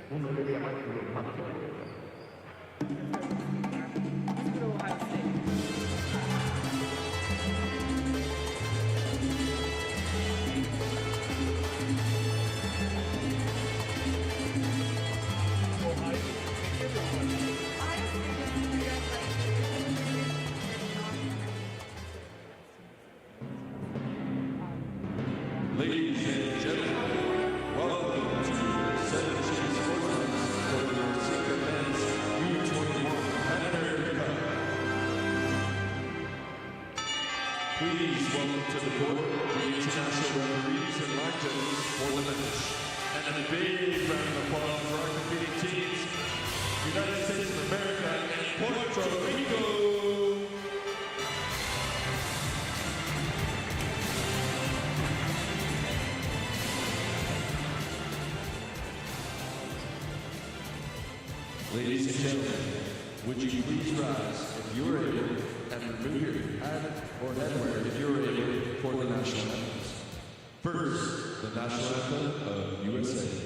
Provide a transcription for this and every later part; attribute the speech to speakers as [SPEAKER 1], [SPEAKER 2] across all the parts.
[SPEAKER 1] uno deve amare lo mattone.
[SPEAKER 2] Ladies and gentlemen, welcome to 17 Sportsmen for the NORCECA Men's U21 America Cup. Please welcome to the court the international referees and line judges for the match. And a big round of applause for our competing teams, United States of America and Puerto Rico. Ladies and gentlemen, would you please rise if you are able and remove your hat or headwear if you are able for the national anthems. First, the national anthem of USA.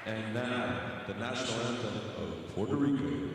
[SPEAKER 2] And now, the national anthem of Puerto Rico.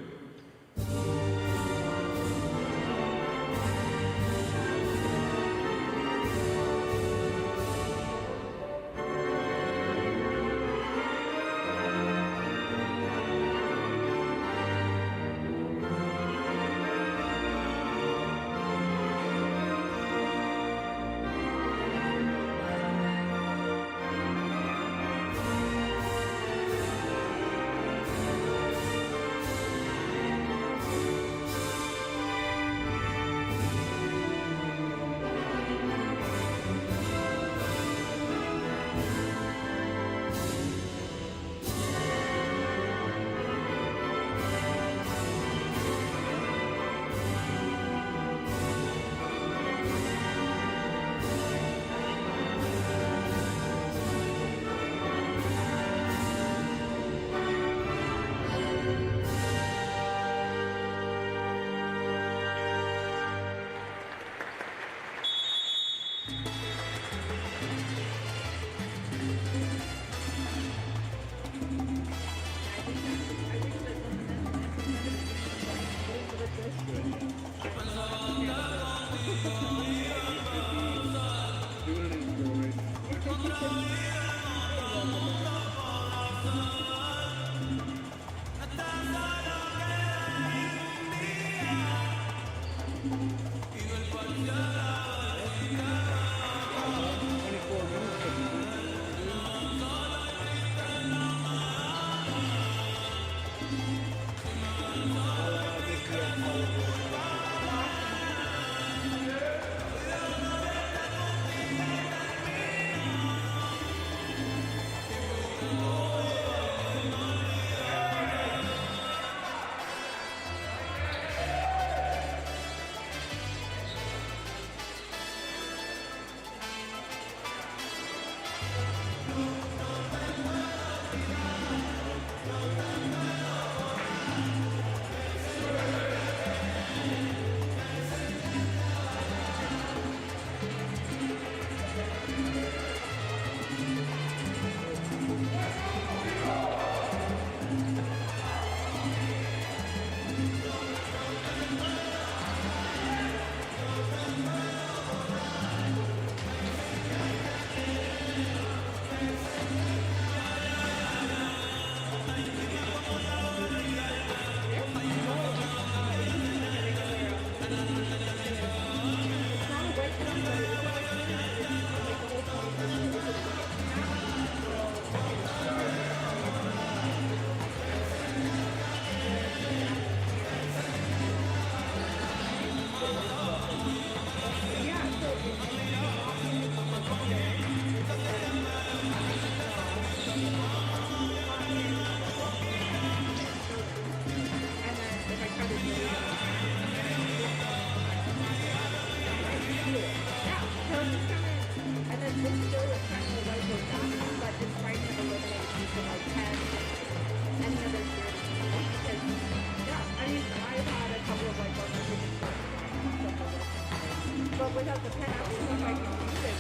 [SPEAKER 3] without the pen, I don't know if I can use it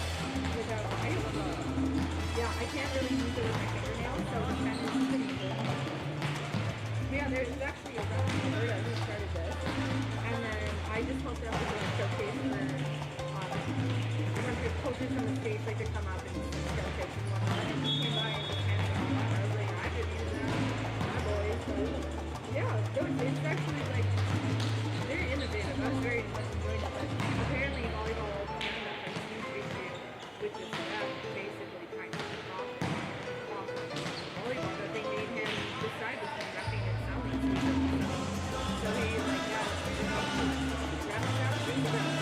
[SPEAKER 3] without, yeah, I can't really use it with my fingernails, so the pen is pretty cool. Yeah, there's actually a guy in Florida who started this, and then I just hooked up with a showcase for a bunch of coaches from the States like to come up and showcase and whatnot, and he came by and just handed me all that, and I was like, I could use that, my boys, so yeah, it's actually like, very innovative. I was very much enjoying it, but apparently volleyball has a huge issue with the staff basically trying to stop volleyball, that they made him decide between repping and selling. So he like got a rep out. He's a really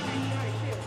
[SPEAKER 3] nice guy too.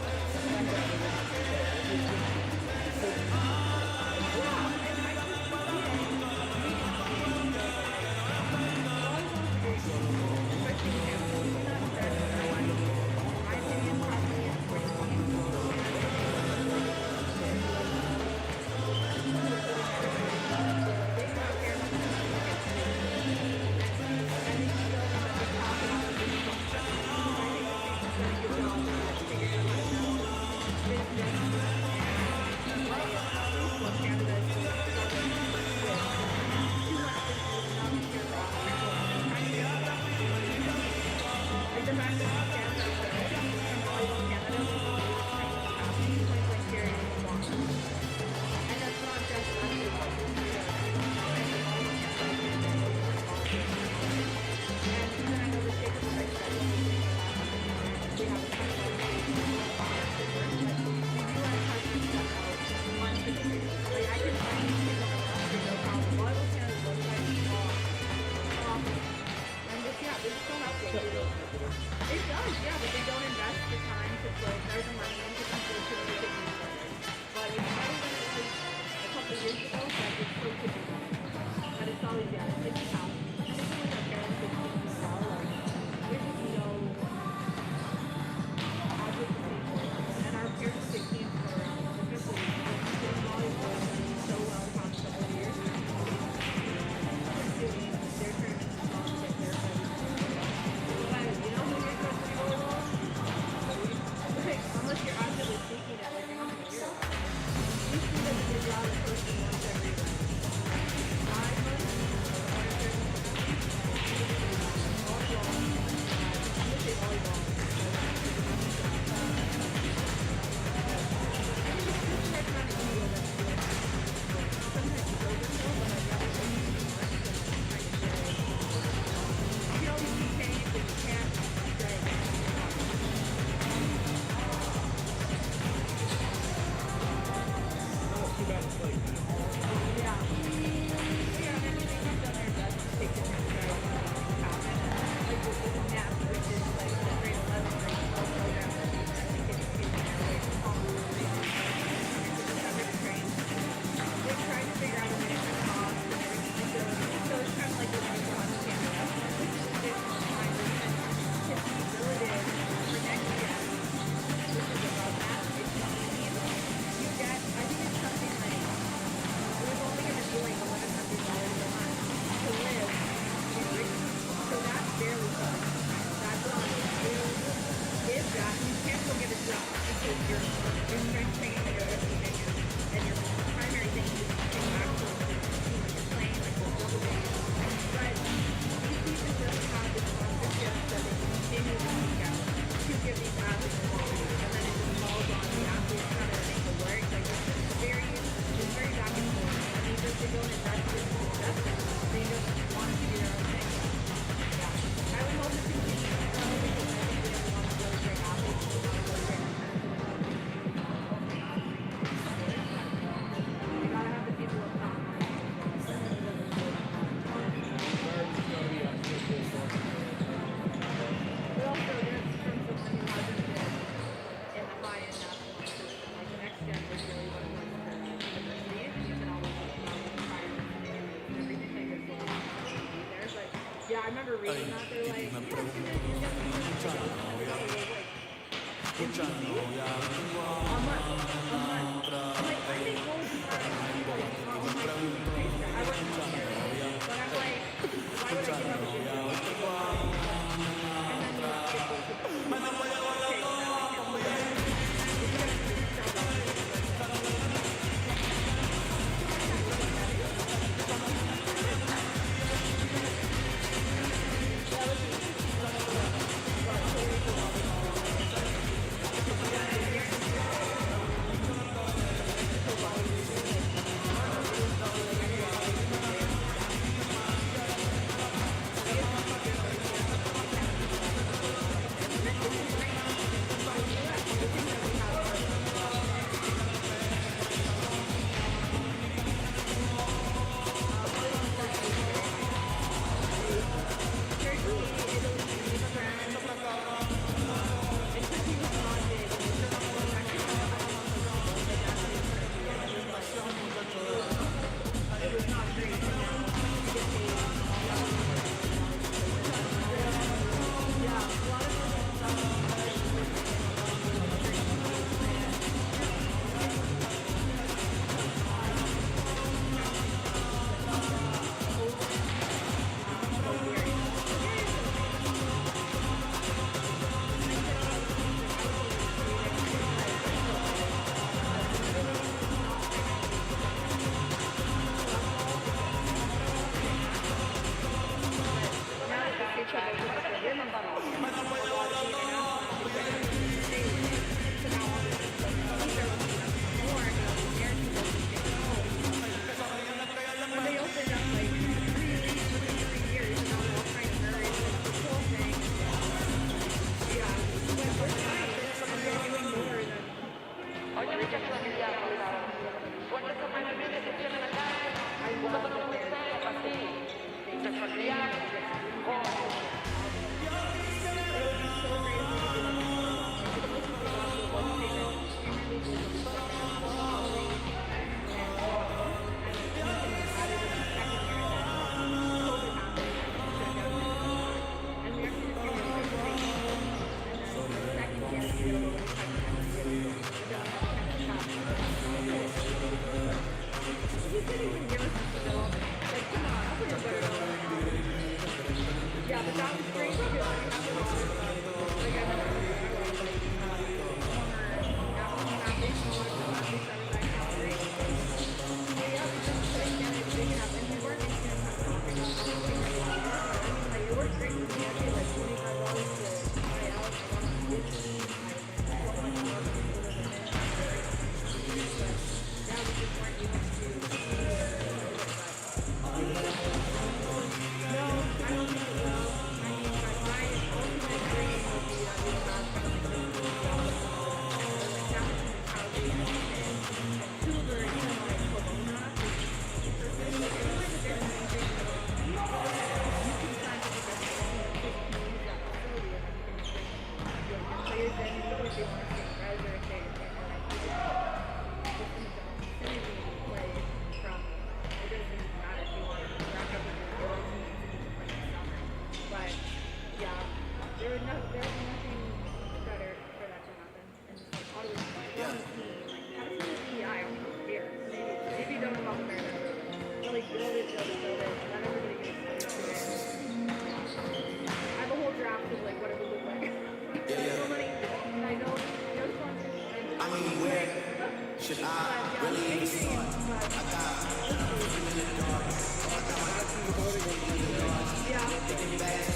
[SPEAKER 3] Yeah, I remember reading that. They're like, there's nothing better for that to happen. And like, auto on the team, like how does it be? I don't know. Here, maybe don't involve the Mariners. Really build it, and let everybody get excited to it. I have a whole draft of like what it would look like. So many, and I know sponsors.
[SPEAKER 4] I mean, where should I really even start? I got in the dark. I got my in the dark.
[SPEAKER 3] Yeah.
[SPEAKER 4] Thinking back.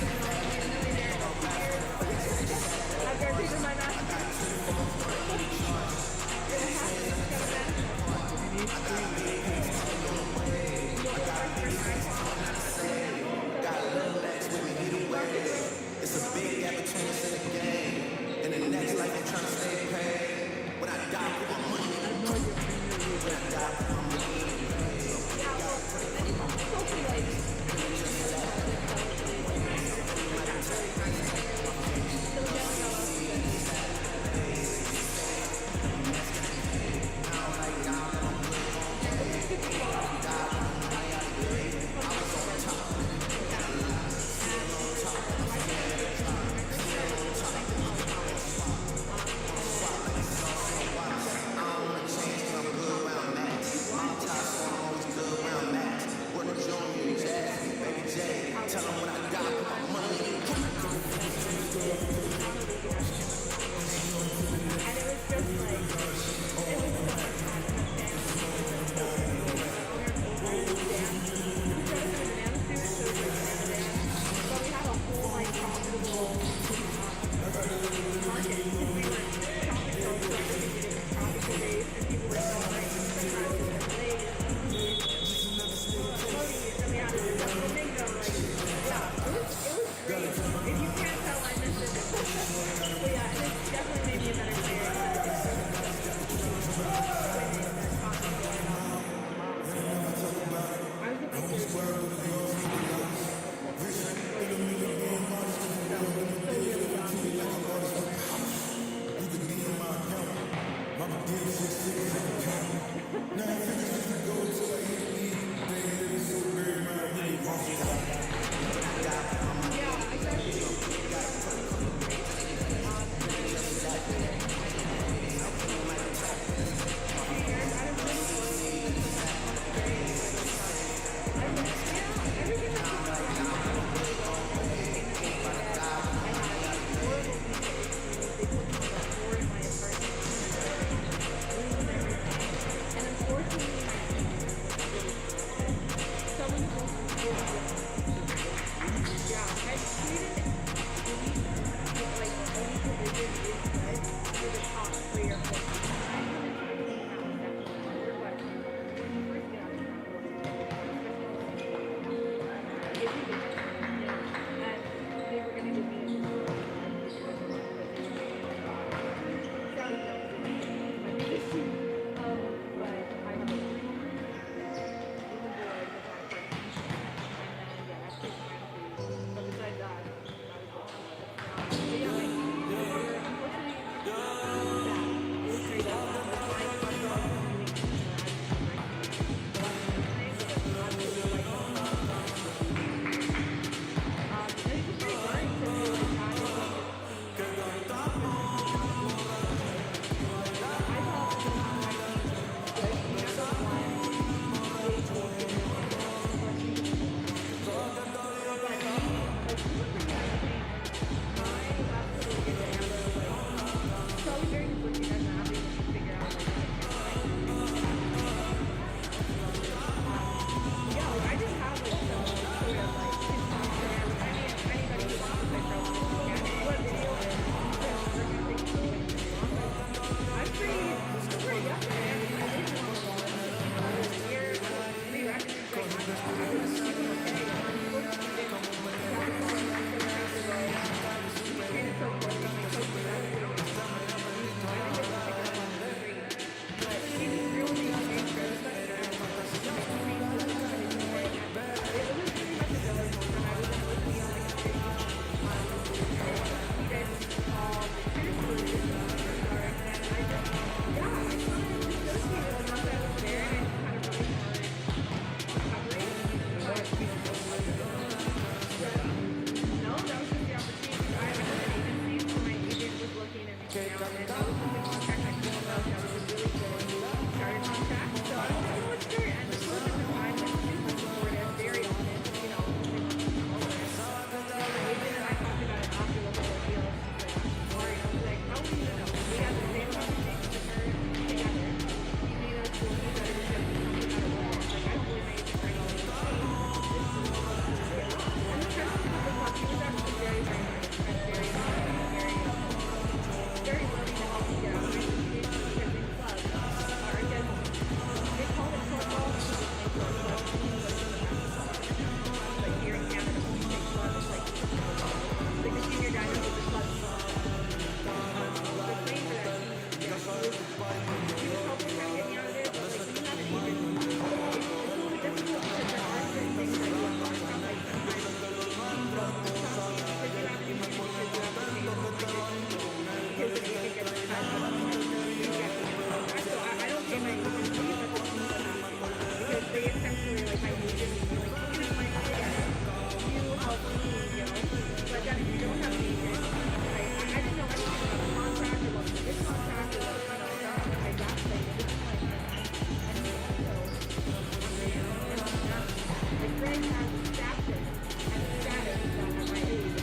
[SPEAKER 3] everything has a status and status at my age.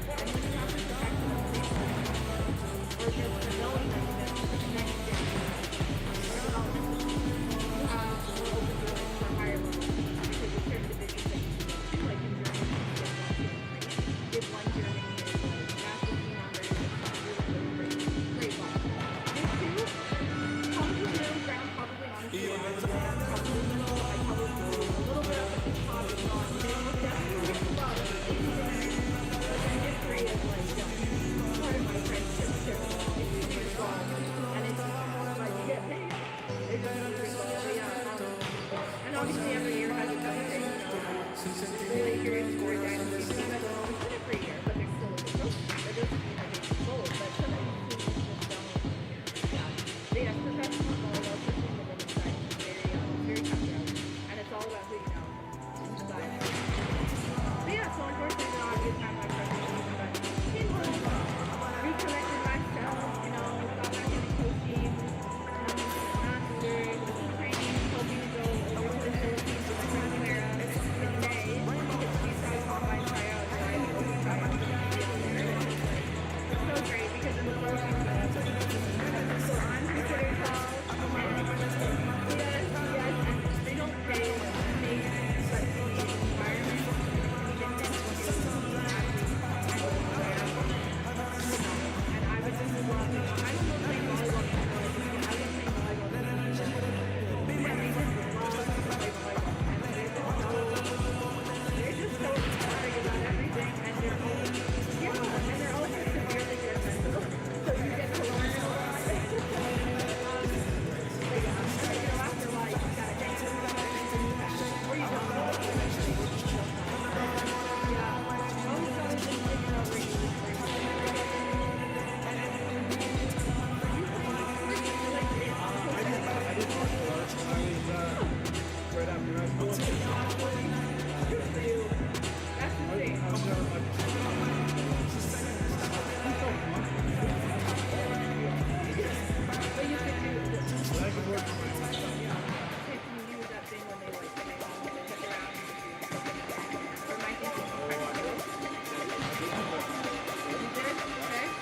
[SPEAKER 3] And when you have to protect the people, or just development, the next generation, development, you have more open doors for higher levels because of certain divisions that you can do, like in Germany, if one Germany is like national team on very great ball. This too, comes with middle ground, probably honestly, probably a little bit of the top is on. They will definitely love but then history is like, part of my friendship too. It's super strong, and it's like you get paid. It's just super cool. But yeah, and obviously every year has its own thing. Really curious for a dynasty team that's always been every year, but they're still a bit broken. That doesn't mean that they fold, but sometimes teams just don't. Yeah. But yeah, professional volleyball, especially on the women's side, is very cutthroat, and it's all about who you know. But yeah, so unfortunately, not a good time my freshman season, but came home, reconnected myself, you know, got back into coaching, mastered, training, hoping to go over to the Philippines with the Primavera in May, because we started combine tryouts, and I think open tryouts for the there. It's so great because in the Philippines, so I'm considered tall, and yes, and they don't pay amazing, but the environment, and I would just love it. I was playing volleyball before, I was playing volleyball before, and they just love to play volleyball, and they're just so ecstatic about everything, and they're always, and they're also severely judgmental, so you get to learn a lot. But yeah, so, you know, after a while, you just gotta take it, or you don't know. Yeah, always gotta just figure out where you
[SPEAKER 1] Right after I was born.
[SPEAKER 3] that's the thing. But you could do
[SPEAKER 1] But I could work.
[SPEAKER 3] if you use that thing when they like when they sit around or my thinking you did? Okay.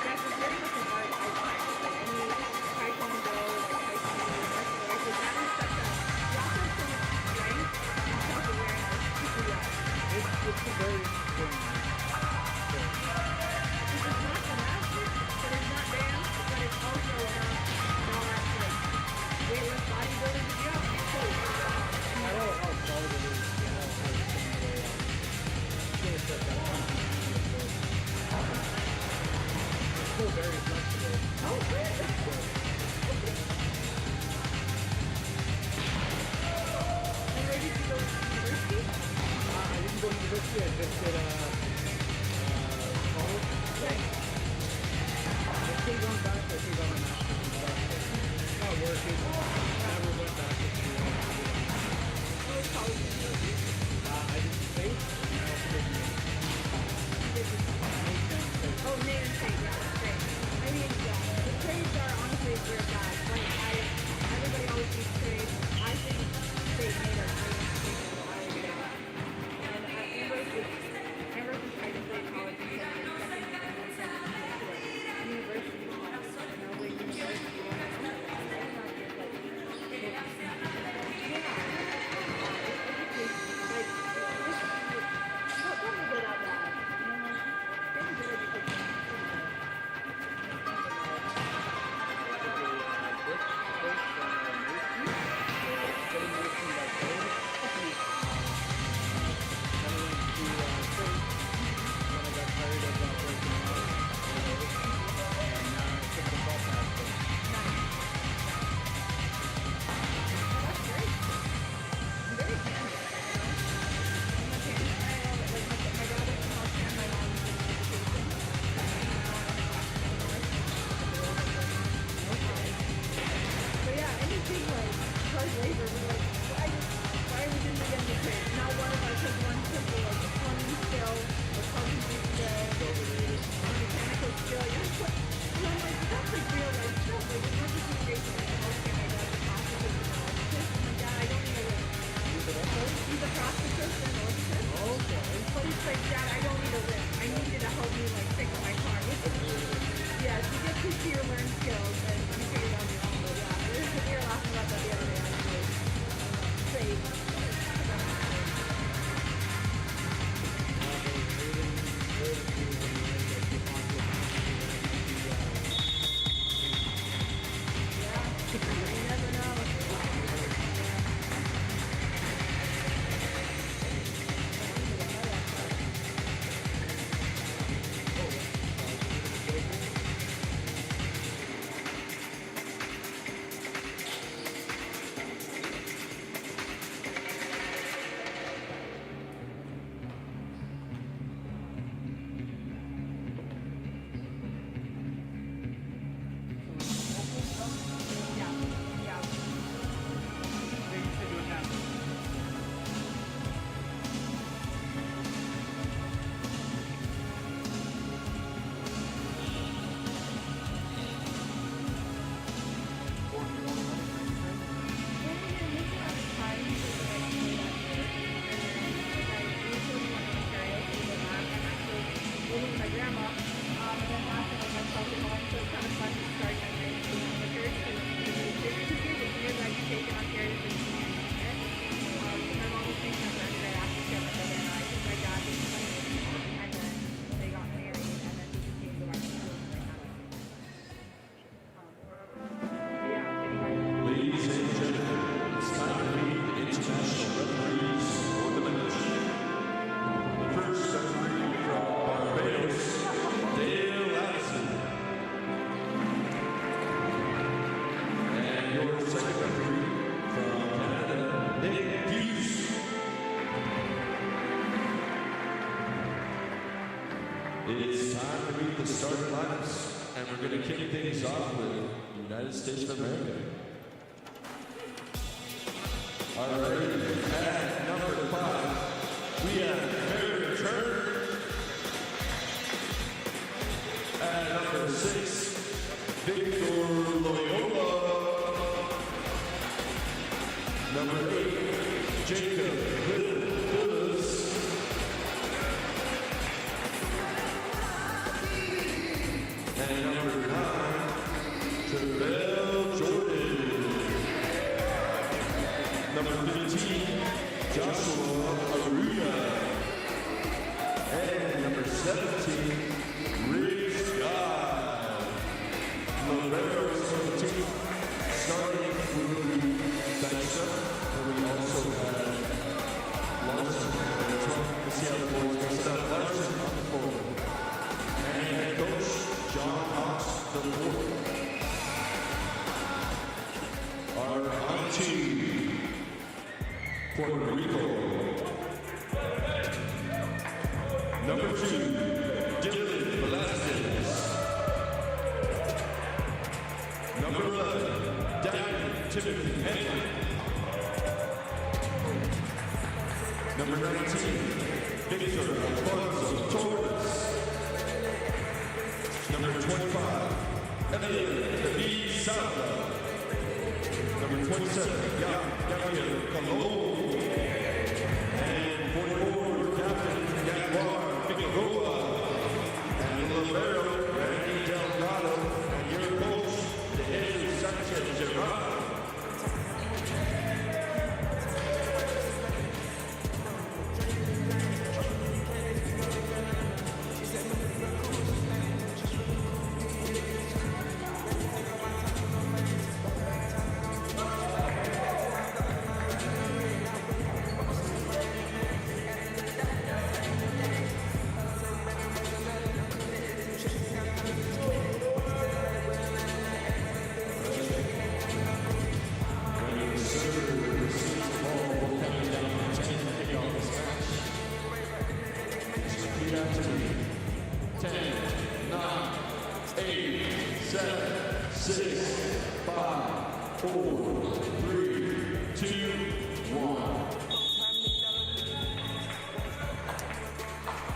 [SPEAKER 3] That's very much an art I find. Any taekwondo, like martial arts, that is such a you also have so much strength and self-awareness to do that.
[SPEAKER 1] It's a very interesting thing.
[SPEAKER 3] It's not gymnastics, but it's not dance, but it's also not like weightless bodybuilding. You have to be cool.
[SPEAKER 1] I don't know how solid it is. You know, how it's it's still very flexible.
[SPEAKER 3] Oh, good. And where did you go to university?
[SPEAKER 1] I didn't go to university. I just did college.
[SPEAKER 3] Okay.
[SPEAKER 1] I still going back. I think I'm a master's in stuff. Not working. Never went back to school.
[SPEAKER 3] What was college university?
[SPEAKER 1] I did state. And I also did
[SPEAKER 3] Oh, Maine State, yeah, that's great. I mean, yeah, the trades are honestly where bad. Like, everybody always sees trades. I think state made a great institution. I agree. And Ambrose tried to play college and university. You know, like university. Mechanical skill, you're like, that's like real life stuff. Like, it's not just never know. Yeah, yeah.
[SPEAKER 1] They used to do it now.
[SPEAKER 2] Ladies and gentlemen, it's time to meet the international referees for the match. The first referee from Barbados, Dale Addison. And your second referee from Canada, Nick Hughes. It's time to meet the starting lineups, and we're going to kick things off with the United States of America. All right, at number 5, we have Mary Turner. At number 6, Victor Loyola. Number 8, Jacob Willis. And number 9, Terrell Jordan. Number 15, Joshua Aruda. And number 17, Rick Scott. Liberos for the team, starting with Dyson. And we also have Larson. Let's see how the boys go. So that's Larson on the floor. And head coach, John Knox, the fourth. Our on team, Puerto Rico. Number 2, Dylan Velasquez. Number 11, Daniel Timothy Henry. Number 19, Victor Alfonso Torres. Number 25, Elliot David Salva. Number 27, Gabriel Colon. And 44, Captain Jaguar Figueroa. And Libero, Randy Delgado. And your coach, De Jesus Sanchez Gerard.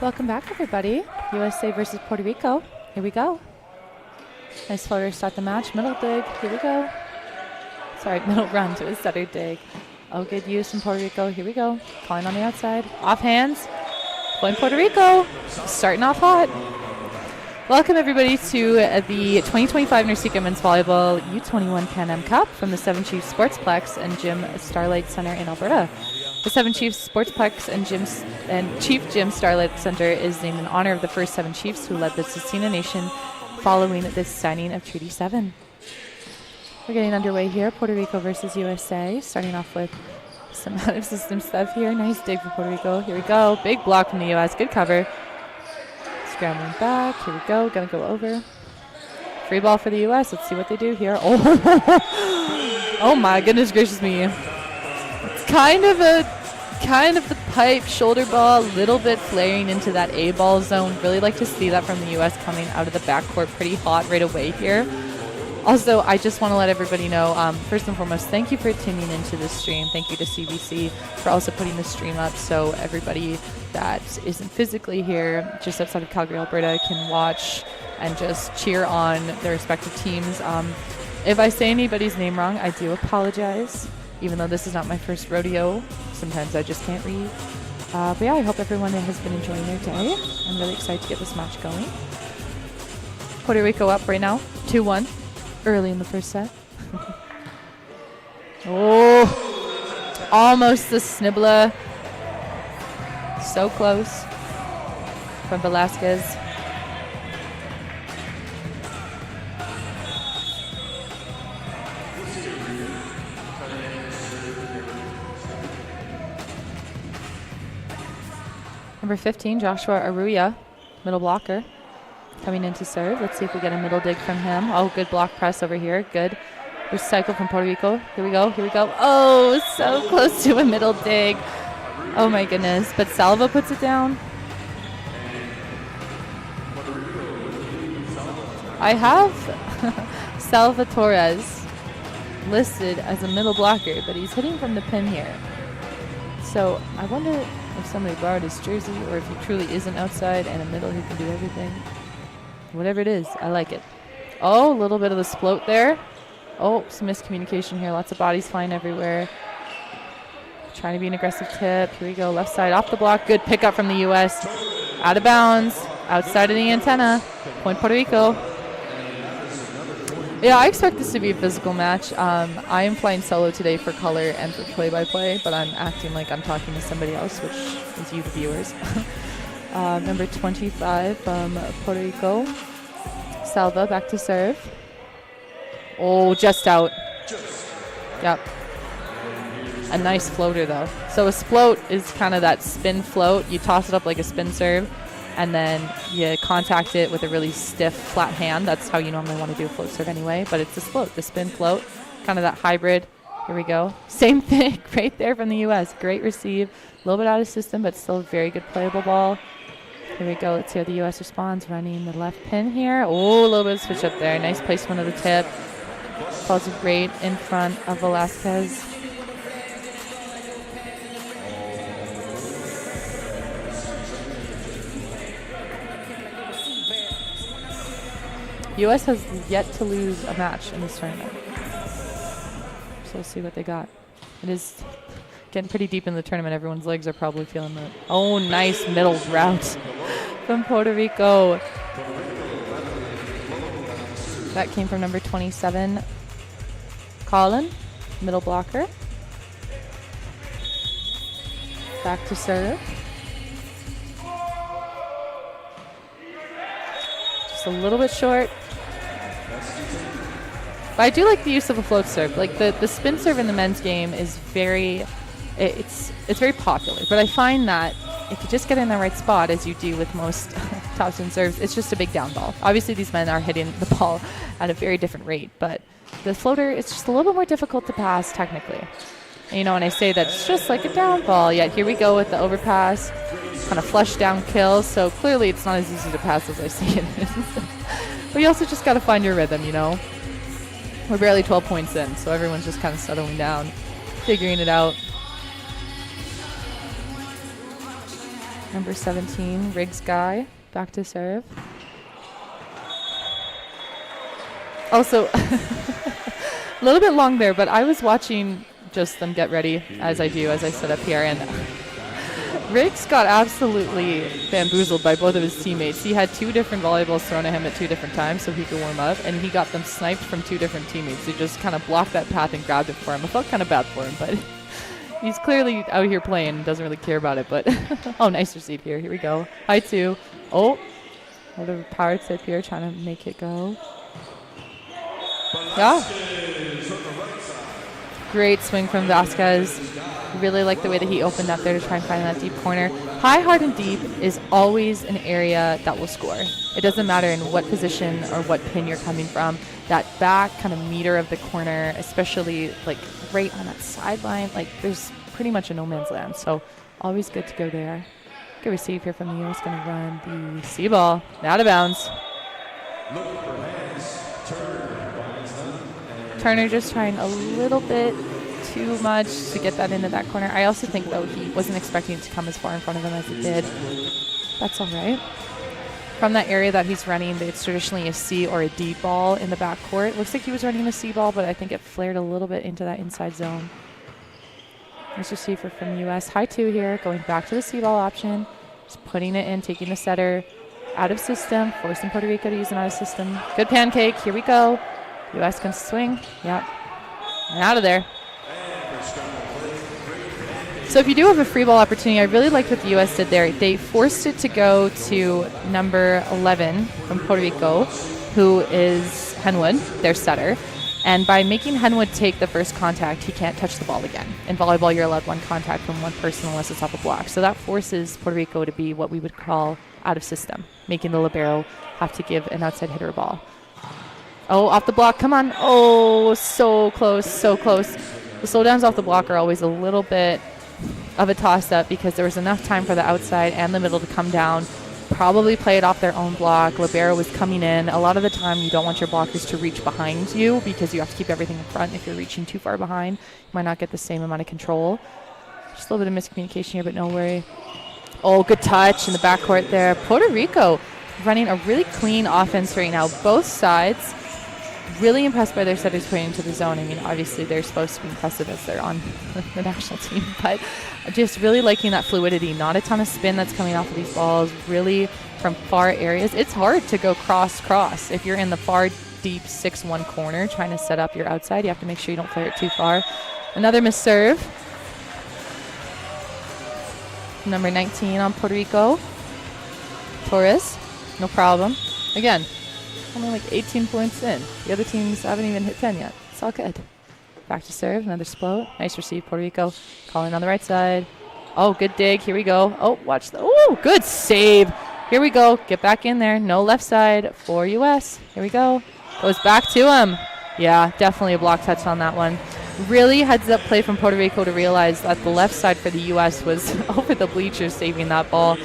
[SPEAKER 5] Welcome back, everybody. USA versus Puerto Rico. Here we go. Nice floater to start the match. Middle dig. Here we go. Sorry, middle run to a center dig. Oh, good use from Puerto Rico. Here we go. Calling on the outside. Off hands. Point Puerto Rico. Starting off hot. Welcome, everybody, to the 2025 NORCECA Men's Volleyball U21 Pan-Am Cup from the Seven Chiefs Sportsplex and Gym Starlight Center in Alberta. The Seven Chiefs Sportsplex and Chief Gym Starlight Center is named in honor of the first Seven Chiefs who led the Tsutsina Nation following the signing of Treaty 7. We're getting underway here. Puerto Rico versus USA. Starting off with some out-of-system stuff here. Nice dig for Puerto Rico. Here we go. Big block from the U.S. Good cover. Scrambling back. Here we go. Gonna go over. Free ball for the U.S. Let's see what they do here. Oh, oh my goodness gracious me. It's kind of the pipe shoulder ball, a little bit flaring into that A-ball zone. Really like to see that from the U.S. coming out of the backcourt pretty hot right away here. Also, I just want to let everybody know, first and foremost, thank you for tuning into this stream. Thank you to CBC for also putting the stream up so everybody that isn't physically here, just outside of Calgary, Alberta, can watch and just cheer on their respective teams. If I say anybody's name wrong, I do apologize. Even though this is not my first rodeo, sometimes I just can't read. But yeah, I hope everyone has been enjoying their day. I'm really excited to get this match going. Puerto Rico up right now, 2-1. Early in the first set. Oh, almost the snibbler. So close from Velasquez. Number 15, Joshua Aruya, middle blocker. Coming in to serve. Let's see if we get a middle dig from him. Oh, good block press over here. Good recycle from Puerto Rico. Here we go. Here we go. Oh, so close to a middle dig. Oh, my goodness. But Salva puts it down. I have Salva Torres listed as a middle blocker, but he's hitting from the pin here. So I wonder if somebody borrowed his jersey or if he truly is an outside and a middle who can do everything. Whatever it is, I like it. Oh, a little bit of the sploat there. Oh, some miscommunication here. Lots of bodies flying everywhere. Trying to be an aggressive tip. Here we go. Left side off the block. Good pickup from the U.S. Out of bounds. Outside of the antenna. Point Puerto Rico. Yeah, I expect this to be a physical match. I am flying solo today for color and for play-by-play, but I'm acting like I'm talking to somebody else, which is you, the viewers. Number 25 from Puerto Rico. Salva back to serve. Oh, just out. Yep. A nice floater, though. So a float is kind of that spin float. You toss it up like a spin serve, and then you contact it with a really stiff, flat hand. That's how you normally want to do a float serve anyway, but it's a float, the spin float. Kind of that hybrid. Here we go. Same thing right there from the U.S. Great receive. A little bit out of system, but still a very good playable ball. Here we go. Let's see how the U.S. responds. Running the left pin here. Oh, a little bit of switch up there. Nice placement of the tip. Falls great in front of Velasquez. U.S. has yet to lose a match in this tournament. So we'll see what they got. It is getting pretty deep in the tournament. Everyone's legs are probably feeling that. Oh, nice middle route from Puerto Rico. That came from number 27, Colin, middle blocker. Back to serve. Just a little bit short. But I do like the use of a float serve. Like the spin serve in the men's game is very, it's very popular. But I find that if you just get in the right spot, as you do with most top spin serves, it's just a big down ball. Obviously, these men are hitting the ball at a very different rate, but the floater is just a little bit more difficult to pass technically. And, you know, when I say that it's just like a down ball, yet here we go with the overpass, kind of flush down kill. So clearly, it's not as easy to pass as I say it is. But you also just got to find your rhythm, you know. We're barely 12 points in, so everyone's just kind of settling down, figuring it out. Number 17, Riggs Guy, back to serve. Also, a little bit long there, but I was watching just them get ready, as I do, as I sit up here, and Riggs got absolutely bamboozled by both of his teammates. He had 2 different volleyballs thrown at him at 2 different times so he could warm up, and he got them sniped from 2 different teammates who just kind of blocked that path and grabbed it for him. I felt kind of bad for him, but he's clearly out here playing and doesn't really care about it. But oh, nice receive here. Here we go. High 2. Oh, a little power tip here, trying to make it go. Yeah. Great swing from Vasquez. Really like the way that he opened up there to try and find that deep corner. High, hard, and deep is always an area that will score. It doesn't matter in what position or what pin you're coming from. That back kind of meter of the corner, especially like right on that sideline, like there's pretty much a no man's land. So always good to go there. Good receive here from the U.S. Going to run the C ball. Out of bounds. Turner just trying a little bit too much to get that into that corner. I also think, though, he wasn't expecting it to come as far in front of him as it did. That's all right. From that area that he's running, it's traditionally a C or a D ball in the backcourt. Looks like he was running a C ball, but I think it flared a little bit into that inside zone. Nice receiver from the U.S. High 2 here, going back to the C ball option. Just putting it in, taking the setter out of system, forcing Puerto Rico to use an out of system. Good pancake. Here we go. U.S. can swing. Yep. And out of there. So if you do have a free ball opportunity, I really liked what the U.S. did there. They forced it to go to number 11 from Puerto Rico, who is Henwood, their setter. And by making Henwood take the first contact, he can't touch the ball again. In volleyball, you're allowed one contact from one person unless it's off a block. So that forces Puerto Rico to be what we would call out of system, making the libero have to give an outside hitter a ball. Oh, off the block. Come on. Oh, so close, so close. The slowdowns off the block are always a little bit of a toss-up because there was enough time for the outside and the middle to come down, probably play it off their own block. Libero was coming in. A lot of the time, you don't want your blockers to reach behind you because you have to keep everything in front. If you're reaching too far behind, you might not get the same amount of control. Just a little bit of miscommunication here, but no worry. Oh, good touch in the backcourt there. Puerto Rico running a really clean offense right now. Both sides really impressed by their setters putting into the zone. I mean, obviously they're supposed to be impressive as they're on the national team, but just really liking that fluidity. Not a ton of spin that's coming off of these balls, really from far areas. It's hard to go cross-cross. If you're in the far deep 6-1 corner trying to set up your outside, you have to make sure you don't flare it too far. Another missed serve. Number 19 on Puerto Rico. Torres, no problem. Again, only like 18 points in. The other teams haven't even hit 10 yet. It's all good. Back to serve, another float. Nice receive, Puerto Rico. Calling on the right side. Oh, good dig. Here we go. Oh, watch the. Oh, good save. Here we go. Get back in there. No left side for U.S. Here we go. Goes back to him. Yeah, definitely a block touch on that one. Really heads up play from Puerto Rico to realize that the left side for the U.S. was over the bleachers saving that ball.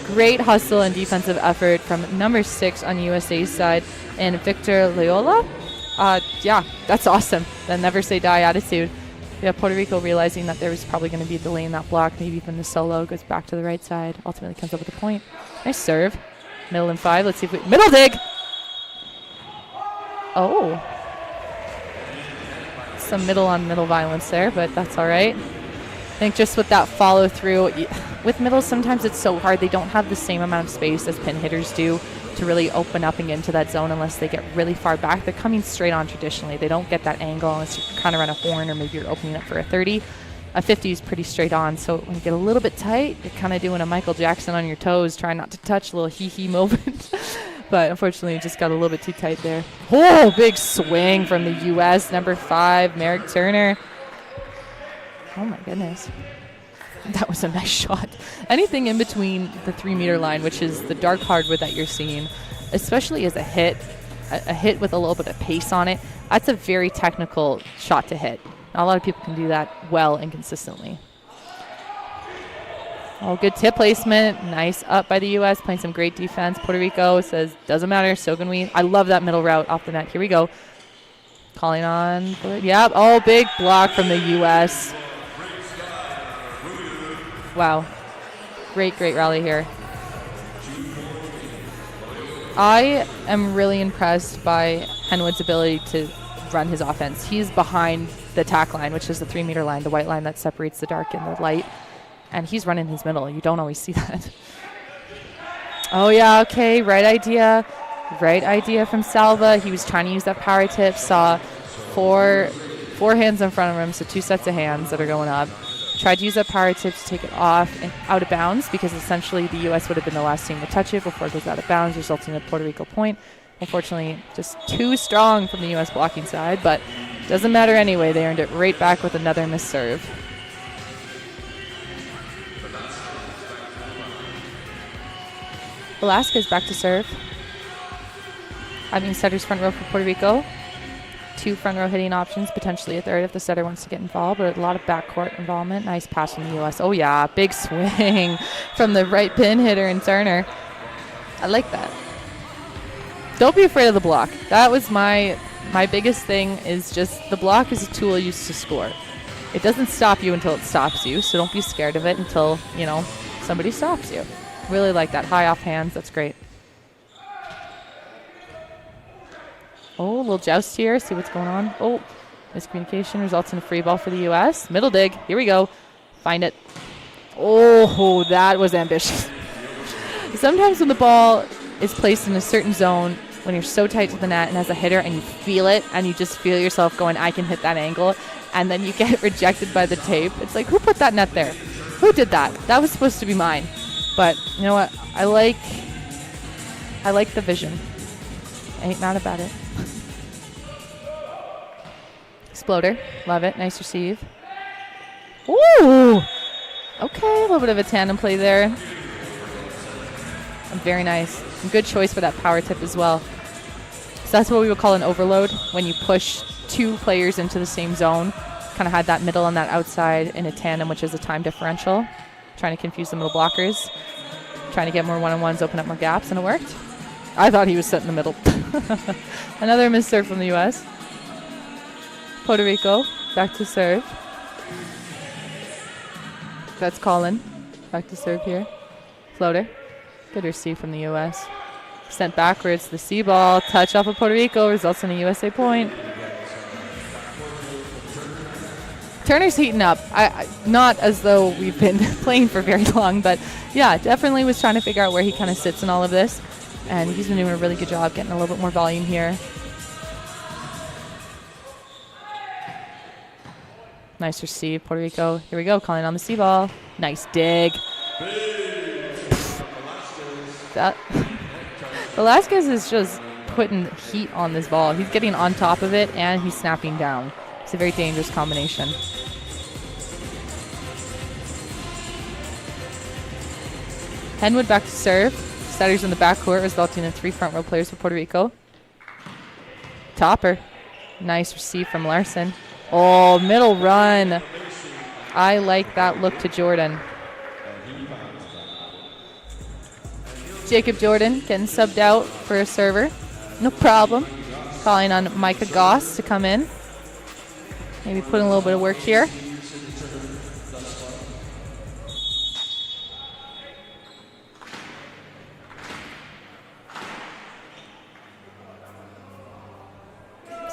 [SPEAKER 5] Great hustle and defensive effort from number 6 on USA's side and Victor Loyola. Yeah, that's awesome. The never say die attitude. Yeah, Puerto Rico realizing that there was probably going to be a delay in that block, maybe even the solo, goes back to the right side, ultimately comes up with a point. Nice serve. Middle and 5. Let's see if we... Middle dig! Oh. Some middle on middle violence there, but that's all right. I think just with that follow through, with middles, sometimes it's so hard. They don't have the same amount of space as pin hitters do to really open up and get into that zone unless they get really far back. They're coming straight on traditionally. They don't get that angle unless you kind of run a horn or maybe you're opening up for a 30. A 50 is pretty straight on. So when you get a little bit tight, you're kind of doing a Michael Jackson on your toes, trying not to touch, a little hee-hee moment. But unfortunately, it just got a little bit too tight there. Oh, big swing from the U.S. Number 5, Merrick Turner. Oh, my goodness. That was a nice shot. Anything in between the 3-meter line, which is the dark hardwood that you're seeing, especially as a hit with a little bit of pace on it, that's a very technical shot to hit. Not a lot of people can do that well and consistently. Oh, good tip placement. Nice up by the U.S. Playing some great defense. Puerto Rico says, doesn't matter, so can we. I love that middle route off the net. Here we go. Calling on. Yeah. Oh, big block from the U.S. Wow. Great rally here. I am really impressed by Henwood's ability to run his offense. He's behind the tack line, which is the 3-meter line, the white line that separates the dark and the light. And he's running his middle. You don't always see that. Oh, yeah, okay. Right idea. Right idea from Salva. He was trying to use that power tip. Saw four hands in front of him, so 2 sets of hands that are going up. Tried to use that power tip to take it off and out of bounds because essentially the U.S. would have been the last team to touch it before it goes out of bounds, resulting in a Puerto Rico point. Unfortunately, just too strong from the U.S. blocking side, but doesn't matter anyway. They earned it right back with another missed serve. Velasquez back to serve. I mean, setters front row for Puerto Rico. 2 front row hitting options, potentially a third if the setter wants to get involved, but a lot of backcourt involvement. Nice pass from the U.S. Oh, yeah, big swing from the right pin hitter and Turner. I like that. Don't be afraid of the block. That was my biggest thing, is just the block is a tool used to score. It doesn't stop you until it stops you, so don't be scared of it until, you know, somebody stops you. Really like that. High off hands. That's great. Oh, a little joust here. See what's going on. Oh, miscommunication results in a free ball for the U.S. Middle dig. Here we go. Find it. Oh, that was ambitious. Sometimes when the ball is placed in a certain zone, when you're so tight to the net and as a hitter and you feel it and you just feel yourself going, I can hit that angle, and then you get rejected by the tape. It's like, who put that net there? Who did that? That was supposed to be mine. But you know what? I like the vision. I ain't mad about it. Exploder. Love it. Nice receive. Ooh! Okay, a little bit of a tandem play there. Very nice. And good choice for that power tip as well. So that's what we would call an overload, when you push 2 players into the same zone. Kind of had that middle and that outside in a tandem, which is a time differential. Trying to confuse the middle blockers. Trying to get more one-on-ones, open up more gaps, and it worked. I thought he was set in the middle. Another missed serve from the U.S. Puerto Rico, back to serve. That's Colin. Back to serve here. Floater. Good receive from the U.S. Sent backwards. The C ball. Touch off of Puerto Rico. Results in a USA point. Turner's heating up. Not as though we've been playing for very long, but yeah, definitely was trying to figure out where he kind of sits in all of this. And he's been doing a really good job getting a little bit more volume here. Nice receive, Puerto Rico. Here we go, calling on the C ball. Nice dig. That Velasquez is just putting heat on this ball. He's getting on top of it and he's snapping down. It's a very dangerous combination. Henwood back to serve. Setters in the backcourt, resulting in 3 front row players for Puerto Rico. Topper. Nice receive from Larson. Oh, middle run. I like that look to Jordan. Jacob Jordan getting subbed out for a server. No problem. Calling on Micah Goss to come in. Maybe put in a little bit of work here.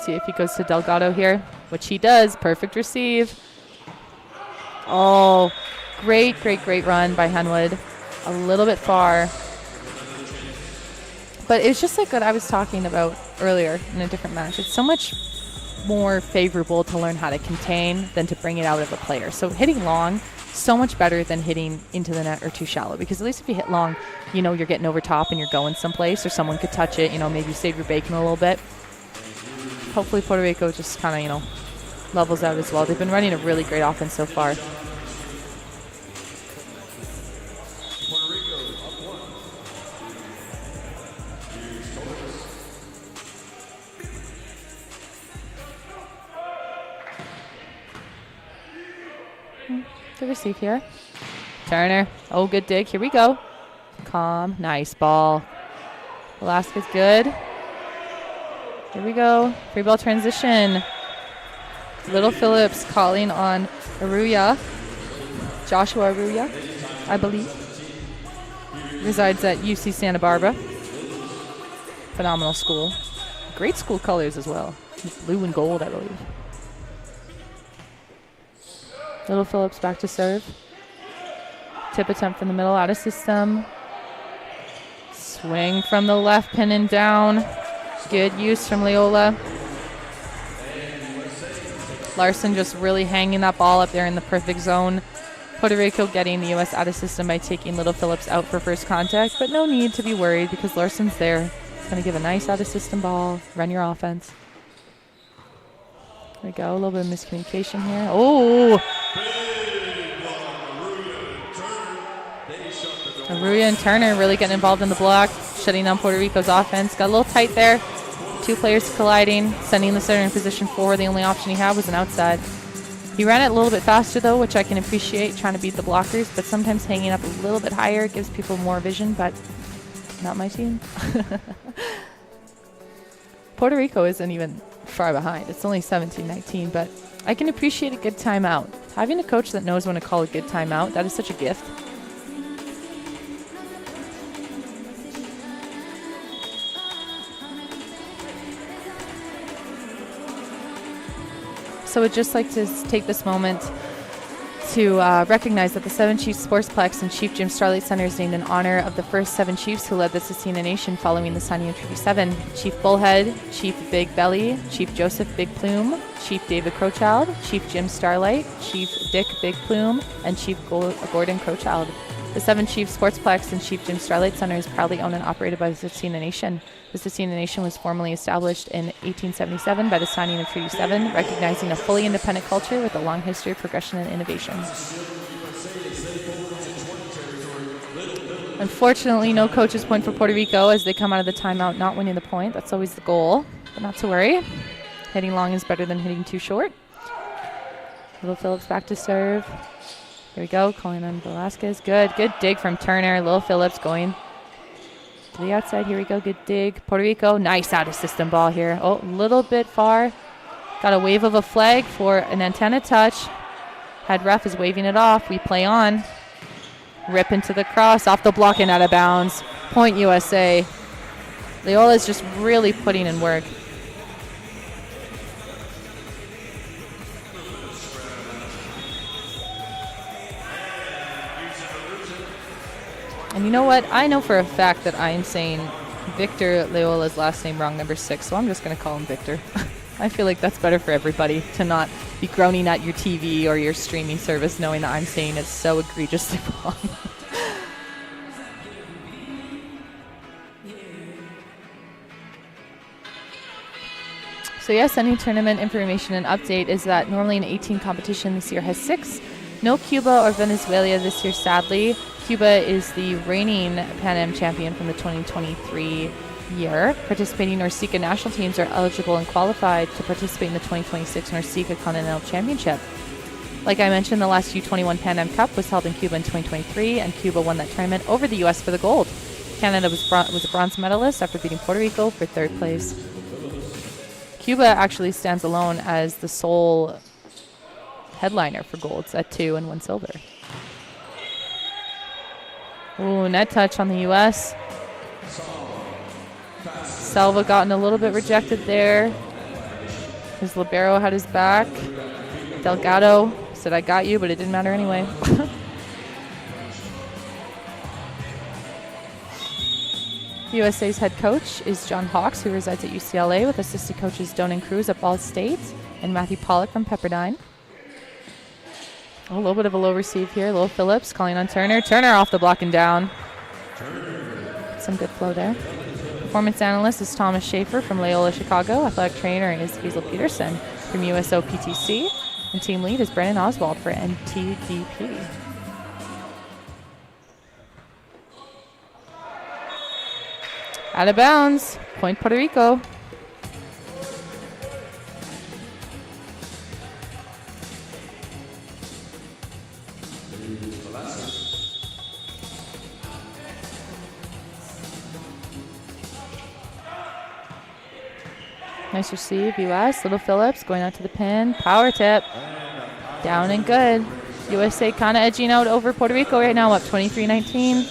[SPEAKER 5] See if he goes to Delgado here, which he does. Perfect receive. Oh, great run by Henwood. A little bit far. But it's just like what I was talking about earlier in a different match. It's so much more favorable to learn how to contain than to bring it out of a player. So hitting long, so much better than hitting into the net or too shallow. Because at least if you hit long, you know you're getting over top and you're going someplace, or someone could touch it, you know, maybe save your bacon a little bit. Hopefully Puerto Rico just kind of, you know, levels out as well. They've been running a really great offense so far. Good receive here. Turner. Oh, good dig. Here we go. Calm. Nice ball. Velasquez good. Here we go. Free ball transition. Little Phillips calling on Aruya. Joshua Aruya, I believe. Resides at UC Santa Barbara. Phenomenal school. Great school colors as well. Blue and gold, I believe. Little Phillips back to serve. Tip attempt from the middle, out of system. Swing from the left, pin and down. Good use from Leola. Larson just really hanging that ball up there in the perfect zone. Puerto Rico getting the U.S. out of system by taking Little Phillips out for first contact, but no need to be worried because Larson's there It's going to give a nice out-of-system ball. Run your offense. There we go. A little bit of miscommunication here. Oh! Aruya and Turner really getting involved in the block, shutting down Puerto Rico's offense. Got a little tight there. Two players colliding, sending the center in position 4. The only option he had was an outside. He ran it a little bit faster, though, which I can appreciate, trying to beat the blockers, but sometimes hanging up a little bit higher gives people more vision, but not my team. Puerto Rico isn't even far behind. It's only 17-19, but I can appreciate a good timeout. Having a coach that knows when to call a good timeout, that is such a gift. So I'd just like to take this moment to recognize that the 7 Chiefs Sportsplex and Chief Jim Starlight Center is named in honor of the first 7 Chiefs who led the Tsuut'ina Nation following the signing of Treaty 7. Chief Bullhead, Chief Big Belly, Chief Joseph Big Plume, Chief David Crowchild, Chief Jim Starlight, Chief Dick Big Plume, and Chief Gordon Crowchild. The 7 Chiefs Sportsplex and Chief Jim Starlight Center is proudly owned and operated by the Tsuut'ina Nation. The Tsuut'ina Nation was formally established in 1877 by the signing of Treaty 7, recognizing a fully independent culture with a long history of progression and innovation. Unfortunately, no coaches point for Puerto Rico as they come out of the timeout not winning the point. That's always the goal, but not to worry. Hitting long is better than hitting too short. Little Phillips back to serve. Here we go, calling on Velasquez. Good dig from Turner. Lil Phillips going to the outside. Here we go, good dig. Puerto Rico, nice out-of-system ball here. Oh, a little bit far. Got a wave of a flag for an antenna touch. Head ref is waving it off. We play on. Rip into the cross, off the block and out of bounds. Point USA. Loyola's just really putting in work. And you know what? I know for a fact that I am saying Victor Loyola's last name wrong, number 6, so I'm just going to call him Victor. I feel like that's better for everybody to not be groaning at your TV or your streaming service knowing that I'm saying it so egregiously wrong. So yes, any tournament information and update is that normally an 18 competition this year has 6. No Cuba or Venezuela this year, sadly. Cuba is the reigning Pan Am champion from the 2023 year. Participating NORCECA national teams are eligible and qualified to participate in the 2026 NORCECA Continental Championship. Like I mentioned, the last U21 Pan Am Cup was held in Cuba in 2023, and Cuba won that tournament over the U.S. for the gold. Canada was a bronze medalist after beating Puerto Rico for 3rd place. Cuba actually stands alone as the sole headliner for golds at 2 and 1 silver. Ooh, net touch on the U.S. Selva gotten a little bit rejected there. His libero had his back. Delgado said, I got you, but it didn't matter anyway. USA's head coach is John Hawks, who resides at UCLA, with assistant coaches Donan Cruz at Ball State and Matthew Pollock from Pepperdine. A little bit of a low receive here. Lil Phillips calling on Turner. Turner off the block and down. Some good flow there. Performance analyst is Thomas Schaefer from Loyola Chicago. Athletic trainer is Hazel Peterson from USO PTC. And team lead is Brandon Oswald for NTDP. Out of bounds. Point Puerto Rico. Nice receive, U.S. Little Phillips going out to the pin. Power tip. Down and good. USA kind of edging out over Puerto Rico right now, up 23-19.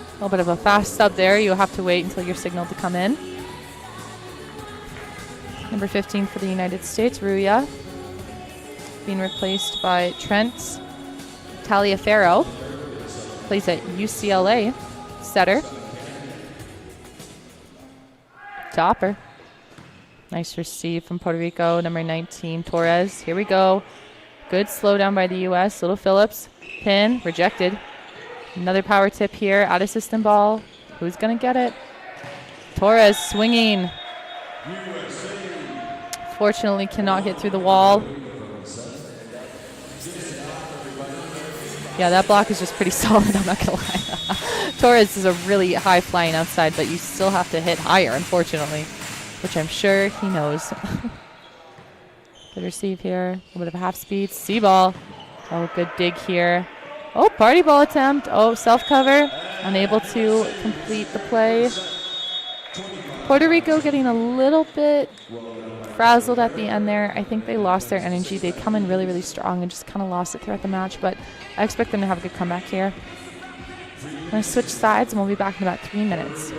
[SPEAKER 5] A little bit of a fast sub there. You'll have to wait until you're signaled to come in. Number 15 for the United States, Ruya, being replaced by Trent Taliaferro. Plays at UCLA. Setter. Topper. Nice receive from Puerto Rico, number 19, Torres. Here we go. Good slowdown by the U.S. Little Phillips. Pin. Rejected. Another power tip here. Out of system ball. Who's going to get it? Torres swinging. Fortunately cannot get through the wall. Yeah, that block is just pretty solid, I'm not going to lie. Torres is a really high flying outside, but you still have to hit higher, unfortunately, which I'm sure he knows. Good receive here. A little bit of a half speed. C-ball. Oh, good dig here. Oh, party ball attempt. Oh, self-cover. Unable to complete the play. Puerto Rico getting a little bit frazzled at the end there. I think they lost their energy. They'd come in really, really strong and just kind of lost it throughout the match, but I expect them to have a good comeback here. I'm going to switch sides and we'll be back in about 3 minutes.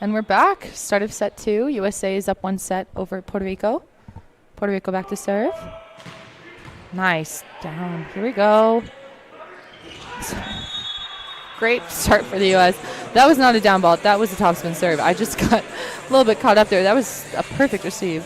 [SPEAKER 5] And we're back. Start of set 2. USA is up 1 set over Puerto Rico. Puerto Rico back to serve. Nice. Down. Here we go. Great start for the U.S. That was not a down ball. That was a topspin serve. I just got a little bit caught up there. That was a perfect receive.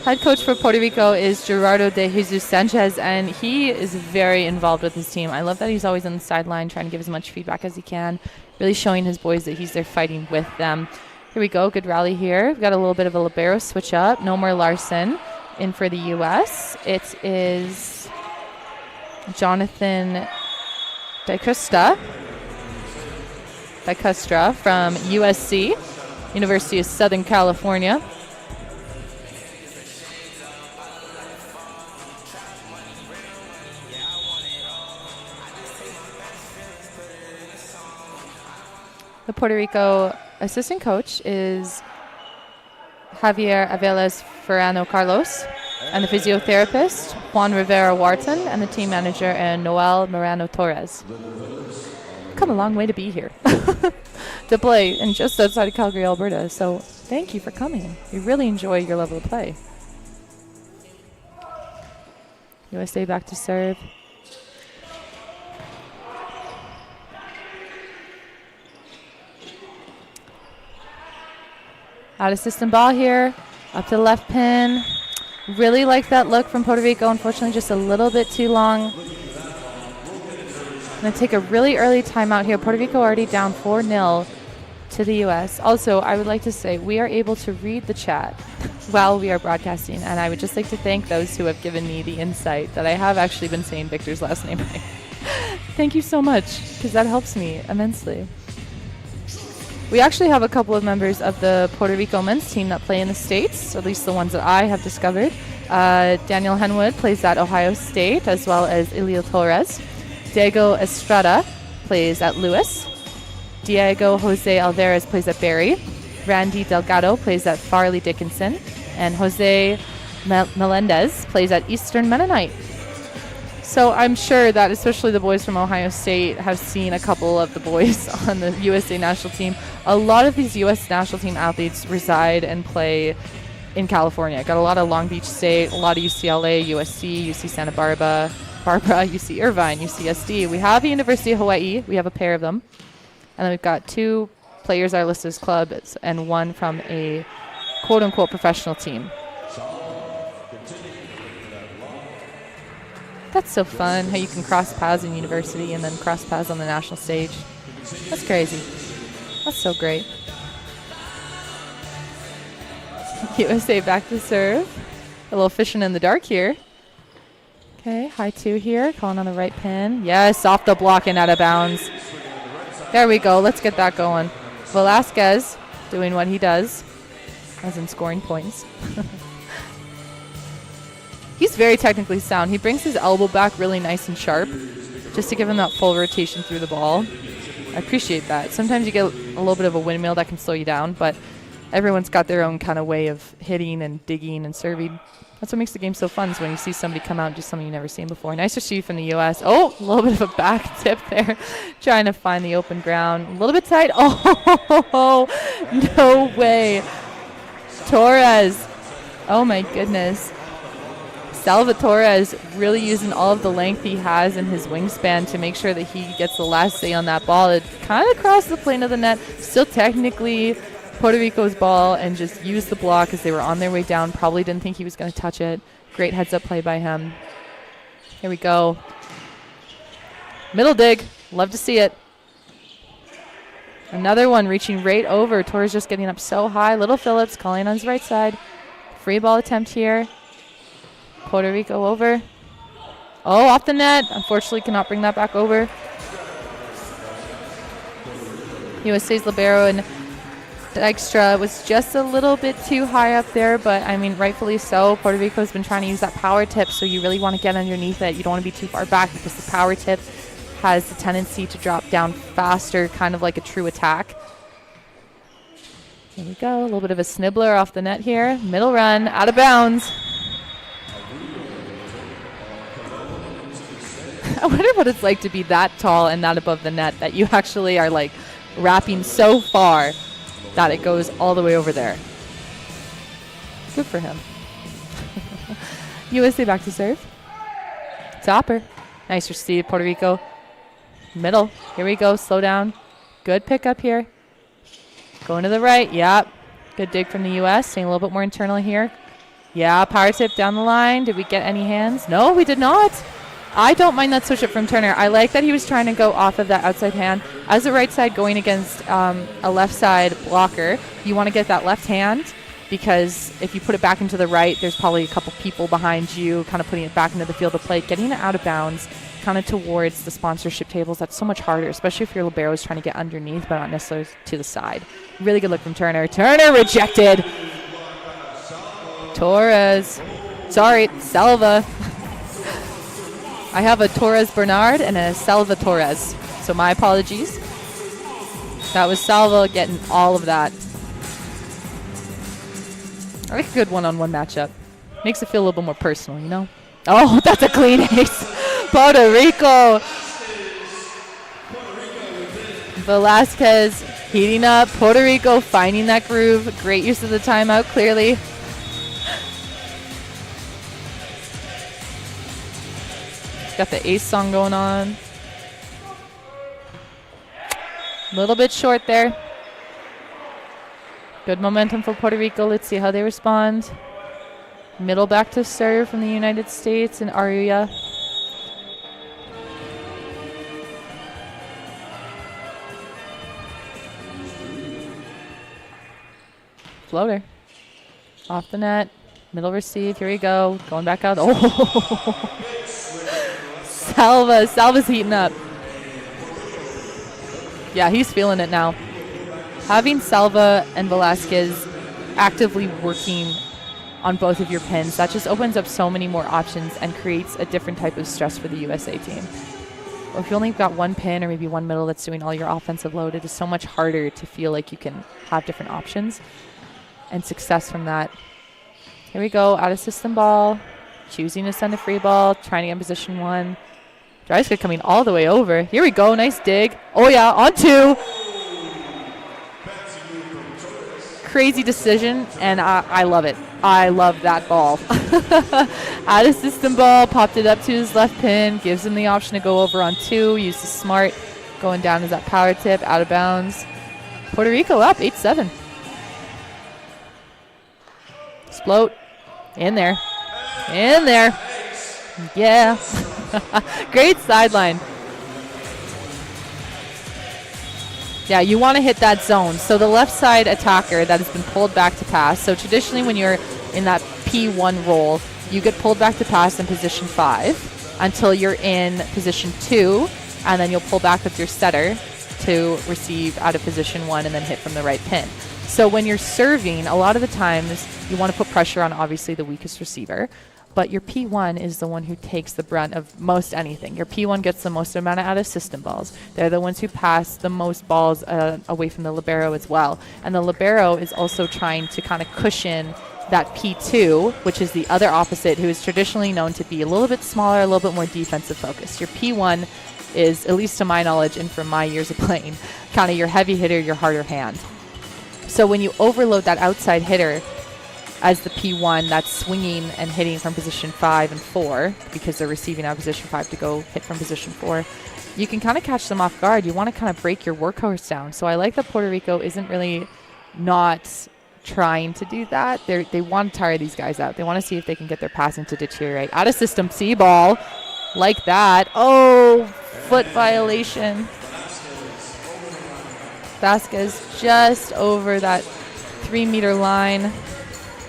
[SPEAKER 5] Head coach for Puerto Rico is Gerardo de Jesus Sanchez, and he is very involved with his team. I love that he's always on the sideline trying to give as much feedback as he can, really showing his boys that he's there fighting with them. Here we go. Good rally here. We've got a little bit of a libero switch up. No more Larson in for the U.S. It is Jonathan Dicustra from USC, University of Southern California. The Puerto Rico assistant coach is Javier Aveles Ferrano Carlos, and the physiotherapist Juan Rivera Wharton, and the team manager Noel Morano Torres. Come a long way to be here to play and just outside of Calgary, Alberta. So thank you for coming. We really enjoy your level of play. USA back to serve. Out of system ball here, up to the left pin. Really like that look from Puerto Rico. Unfortunately, just a little bit too long. Going to take a really early timeout here. Puerto Rico already down 4-0 to the U.S. Also, I would like to say we are able to read the chat while we are broadcasting, and I would just like to thank those who have given me the insight that I have actually been saying Victor's last name right. Thank you so much, because that helps me immensely. We actually have a couple of members of the Puerto Rico men's team that play in the States, at least the ones that I have discovered. Daniel Henwood plays at Ohio State, as well as Elio Torres. Diego Estrada plays at Lewis. Diego Jose Alvarez plays at Barry. Randy Delgado plays at Farley Dickinson. And Jose Melendez plays at Eastern Mennonite. So I'm sure that especially the boys from Ohio State have seen a couple of the boys on the USA national team. A lot of these U.S. national team athletes reside and play in California. Got a lot of Long Beach State, a lot of UCLA, USC, UC Santa Barbara, UC Irvine, UCSD. We have the University of Hawaii. We have a pair of them. And then we've got 2 players are listed as clubs and 1 from a quote-unquote professional team. That's so fun, how you can cross paths in university and then cross paths on the national stage. That's crazy. That's so great. USA back to serve. A little fishing in the dark here. Okay, high 2 here, calling on the right pin. Yes, off the block and out of bounds. There we go, let's get that going. Velasquez doing what he does, as in scoring points. He's very technically sound. He brings his elbow back really nice and sharp just to give him that full rotation through the ball. I appreciate that. Sometimes you get a little bit of a windmill that can slow you down, but everyone's got their own kind of way of hitting and digging and serving. That's what makes the game so fun, is when you see somebody come out and do something you've never seen before. Nice receive from the U.S. Oh, a little bit of a back tip there. Trying to find the open ground. A little bit tight. Oh, no way. Torres. Oh, my goodness. Salvatore really using all of the length he has in his wingspan to make sure that he gets the last say on that ball. It kind of crossed the plane of the net. Still technically Puerto Rico's ball, and just used the block as they were on their way down. Probably didn't think he was going to touch it. Great heads-up play by him. Here we go. Middle dig. Love to see it. Another one reaching right over. Torres just getting up so high. Little Phillips calling on his right side. Free ball attempt here. Puerto Rico over. Oh, off the net. Unfortunately, cannot bring that back over. USA's libero and Dykstra was just a little bit too high up there, but I mean, rightfully so. Puerto Rico's been trying to use that power tip, so you really want to get underneath it. You don't want to be too far back, because the power tip has the tendency to drop down faster, kind of like a true attack. Here we go. A little bit of a snibbler off the net here. Middle run, out of bounds. I wonder what it's like to be that tall and that above the net, that you actually are like wrapping so far that it goes all the way over there. Good for him. USA back to serve. Topper. Nice receive, Puerto Rico. Middle. Here we go. Slow down. Good pickup here. Going to the right. Yep. Good dig from the U.S. Staying a little bit more internal here. Yeah, power tip down the line. Did we get any hands? No, we did not. I don't mind that switch up from Turner. I like that he was trying to go off of that outside hand. As a right side going against a left side blocker, you want to get that left hand, because if you put it back into the right, there's probably a couple people behind you kind of putting it back into the field of play. Getting it out of bounds kind of towards the sponsorship tables, that's so much harder, especially if your libero is trying to get underneath but not necessarily to the side. Really good look from Turner. Turner rejected. Torres. Sorry, Selva. I have a Torres Bernard and a Selva Torres, so my apologies. That was Salva getting all of that. I like a good one-on-one matchup. Makes it feel a little bit more personal, you know? Oh, that's a clean ace. Puerto Rico. Velasquez heating up. Puerto Rico finding that groove. Great use of the timeout, clearly. Got the ace song going on. A little bit short there. Good momentum for Puerto Rico. Let's see how they respond. Middle back to serve from the United States and Aruya. Floater. Off the net. Middle receive. Here we go. Going back out. Oh! Salva's heating up. Yeah, he's feeling it now. Having Salva and Velasquez actively working on both of your pins, that just opens up so many more options and creates a different type of stress for the USA team. If you only got one pin or maybe one middle that's doing all your offensive load, it is so much harder to feel like you can have different options and success from that. Here we go, out of system ball, choosing to send a free ball, trying to get in position 1. Dreiska coming all the way over. Here we go, nice dig. Oh yeah, on 2. Crazy decision, and I love it. I love that ball. Out of system ball, popped it up to his left pin, gives him the option to go over on 2, use the smart, going down as that power tip, out of bounds. Puerto Rico up, 8-7. Explode. In there. In there. Yeah. Great sideline. Yeah, you want to hit that zone. So the left side attacker that has been pulled back to pass. So traditionally when you're in that P1 role, you get pulled back to pass in position 5 until you're in position 2, and then you'll pull back with your setter to receive out of position 1 and then hit from the right pin. So when you're serving, a lot of the times you want to put pressure on obviously the weakest receiver, but your P1 is the one who takes the brunt of most anything. Your P1 gets the most amount of out of system balls. They're the ones who pass the most balls away from the libero as well. And the libero is also trying to kind of cushion that P2, which is the other opposite, who is traditionally known to be a little bit smaller, a little bit more defensive focused. Your P1 is, at least to my knowledge and from my years of playing, kind of your heavy hitter, your harder hand. So when you overload that outside hitter as the P1 that's swinging and hitting from position 5 and 4, because they're receiving out of position 5 to go hit from position 4, you can kind of catch them off guard. You want to kind of break your workhorse down. So I like that Puerto Rico isn't really not trying to do that. They want to tire these guys out. They want to see if they can get their passing to deteriorate. Out of system C ball, like that. Oh, foot violation. Vasquez just over that 3-meter line.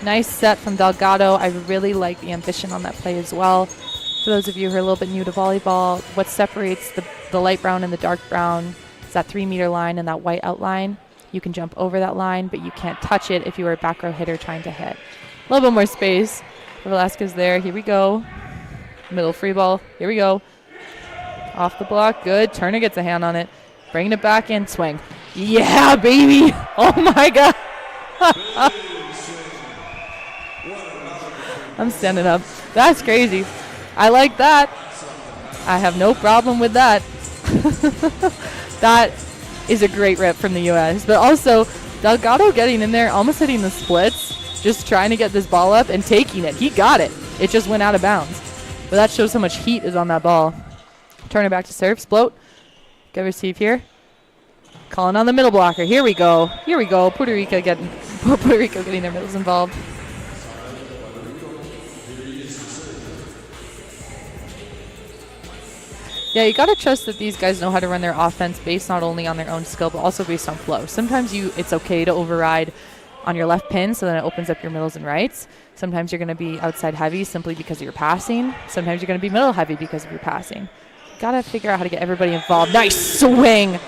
[SPEAKER 5] Nice set from Delgado. I really like the ambition on that play as well. For those of you who are a little bit new to volleyball, what separates the light brown and the dark brown is that 3-meter line and that white outline. You can jump over that line, but you can't touch it if you are a back row hitter trying to hit. A little bit more space for Velasquez there. Here we go. Middle free ball. Here we go. Off the block. Good. Turner gets a hand on it. Bringing it back in. Swing. Yeah, baby. Oh, my God. I'm standing up. That's crazy. I like that. I have no problem with that. That is a great rip from the U.S. But also, Delgado getting in there, almost hitting the splits, just trying to get this ball up and taking it. He got it. It just went out of bounds. But that shows how much heat is on that ball. Turn it back to serve. Float. Get receive here. Calling on the middle blocker. Here we go. Here we go. Puerto Rico getting their middles involved. Yeah, you got to trust that these guys know how to run their offense based not only on their own skill, but also based on flow. Sometimes it's okay to override on your left pin, so then it opens up your middles and rights. Sometimes you're going to be outside heavy simply because of your passing. Sometimes you're going to be middle heavy because of your passing. Got to figure out how to get everybody involved. Nice swing!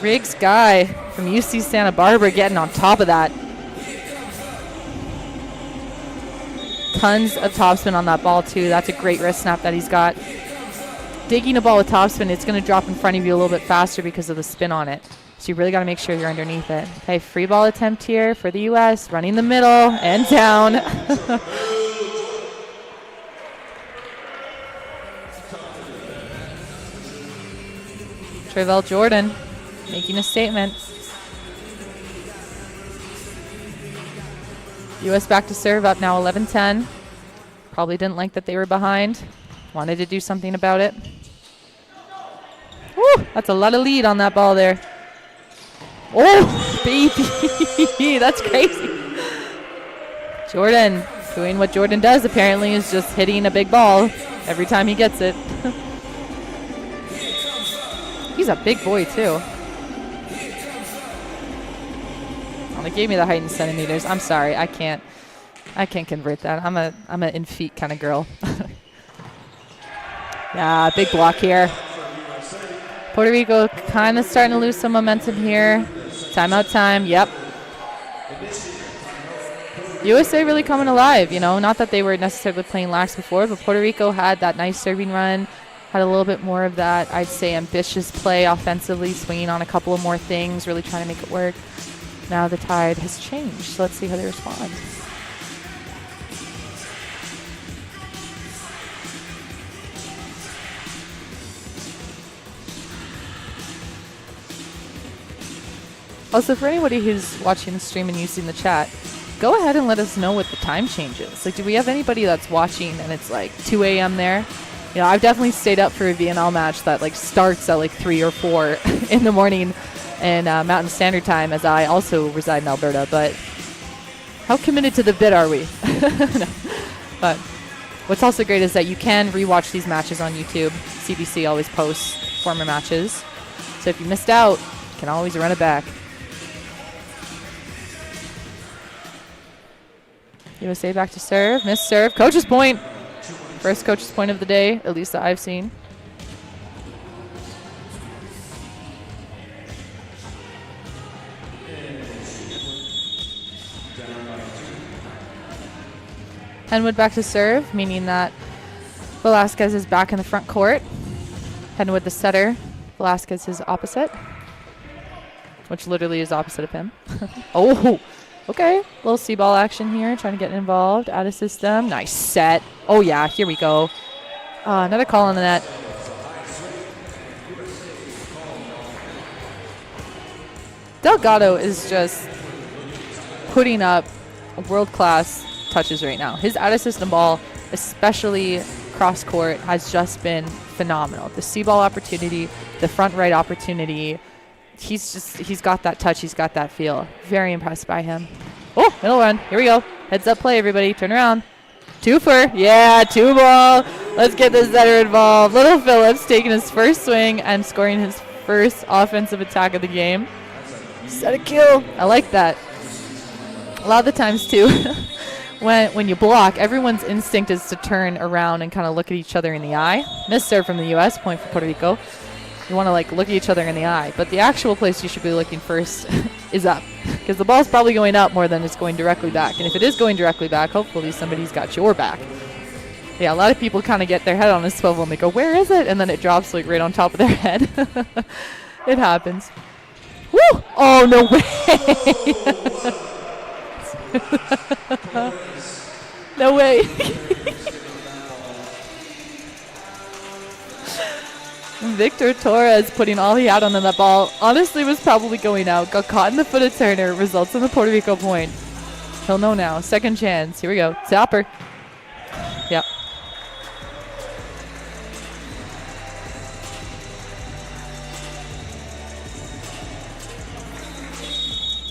[SPEAKER 5] Riggs Guy from UC Santa Barbara getting on top of that. Tons of topspin on that ball, too. That's a great wrist snap that he's got. digging a ball with topspin, it's going to drop in front of you a little bit faster because of the spin on it. So you really got to make sure you're underneath it. Okay, free ball attempt here for the U.S. Running the middle and down. Trevell Jordan making a statement. U.S. back to serve, up now 11-10. Probably didn't like that they were behind. Wanted to do something about it. Woo, that's a lot of lead on that ball there. Oh, baby, that's crazy. Jordan doing what Jordan does apparently, is just hitting a big ball every time he gets it. He's a big boy too. Oh, they gave me the height in centimeters. I'm sorry, I can't convert that. I'm a in feet kind of girl. Yeah, big block here. Puerto Rico kind of starting to lose some momentum here. Timeout time, yep. USA really coming alive, you know. Not that they were necessarily playing lax before, but Puerto Rico had that nice serving run, had a little bit more of that, I'd say, ambitious play offensively, swinging on a couple of more things, really trying to make it work. Now the tide has changed, so let's see how they respond. Also, for anybody who's watching the stream and using the chat, go ahead and let us know what the time change is. Like, do we have anybody that's watching and it's like 2 a.m. there? You know, I've definitely stayed up for a VNL match that like starts at like 3 or 4 in the morning in Mountain Standard Time, as I also reside in Alberta. But how committed to the bit are we? No. But what's also great is that you can rewatch these matches on YouTube. CBC always posts former matches. So if you missed out, you can always run it back. USA back to serve. Missed serve. Coach's point. First coach's point of the day, at least that I've seen. Henwood back to serve, meaning that Velasquez is back in the front court. Henwood the setter. Velasquez is opposite, which literally is opposite of him. Oh! Okay, little C-ball action here, trying to get involved. Out of system, nice set. Oh yeah, here we go. Another call on the net. Delgado is just putting up world-class touches right now. His out-of-system ball, especially cross-court, has just been phenomenal. The C-ball opportunity, the front right opportunity, he's got that touch, he's got that feel. Very impressed by him. Oh, middle run. Here we go. Heads up play, everybody. Turn around. Twofer. Yeah, 2 ball. Let's get the setter involved. Little Phillips taking his first swing and scoring his first offensive attack of the game. Set a kill. I like that. A lot of the times, too, when you block, everyone's instinct is to turn around and kind of look at each other in the eye. Missed serve from the U.S. Point for Puerto Rico. You want to like look at each other in the eye, but the actual place you should be looking first is up, because the ball's probably going up more than it's going directly back. And if it is going directly back, hopefully somebody's got your back. Yeah, a lot of people kind of get their head on a swivel and they go, where is it? And then it drops like right on top of their head. It happens. Woo! Oh, no way. No way. Victor Torres putting all he had on that ball. Honestly, was probably going out. Got caught in the foot of Turner. Results in the Puerto Rico point. He'll know now. Second chance. Here we go. Zapper. Yep.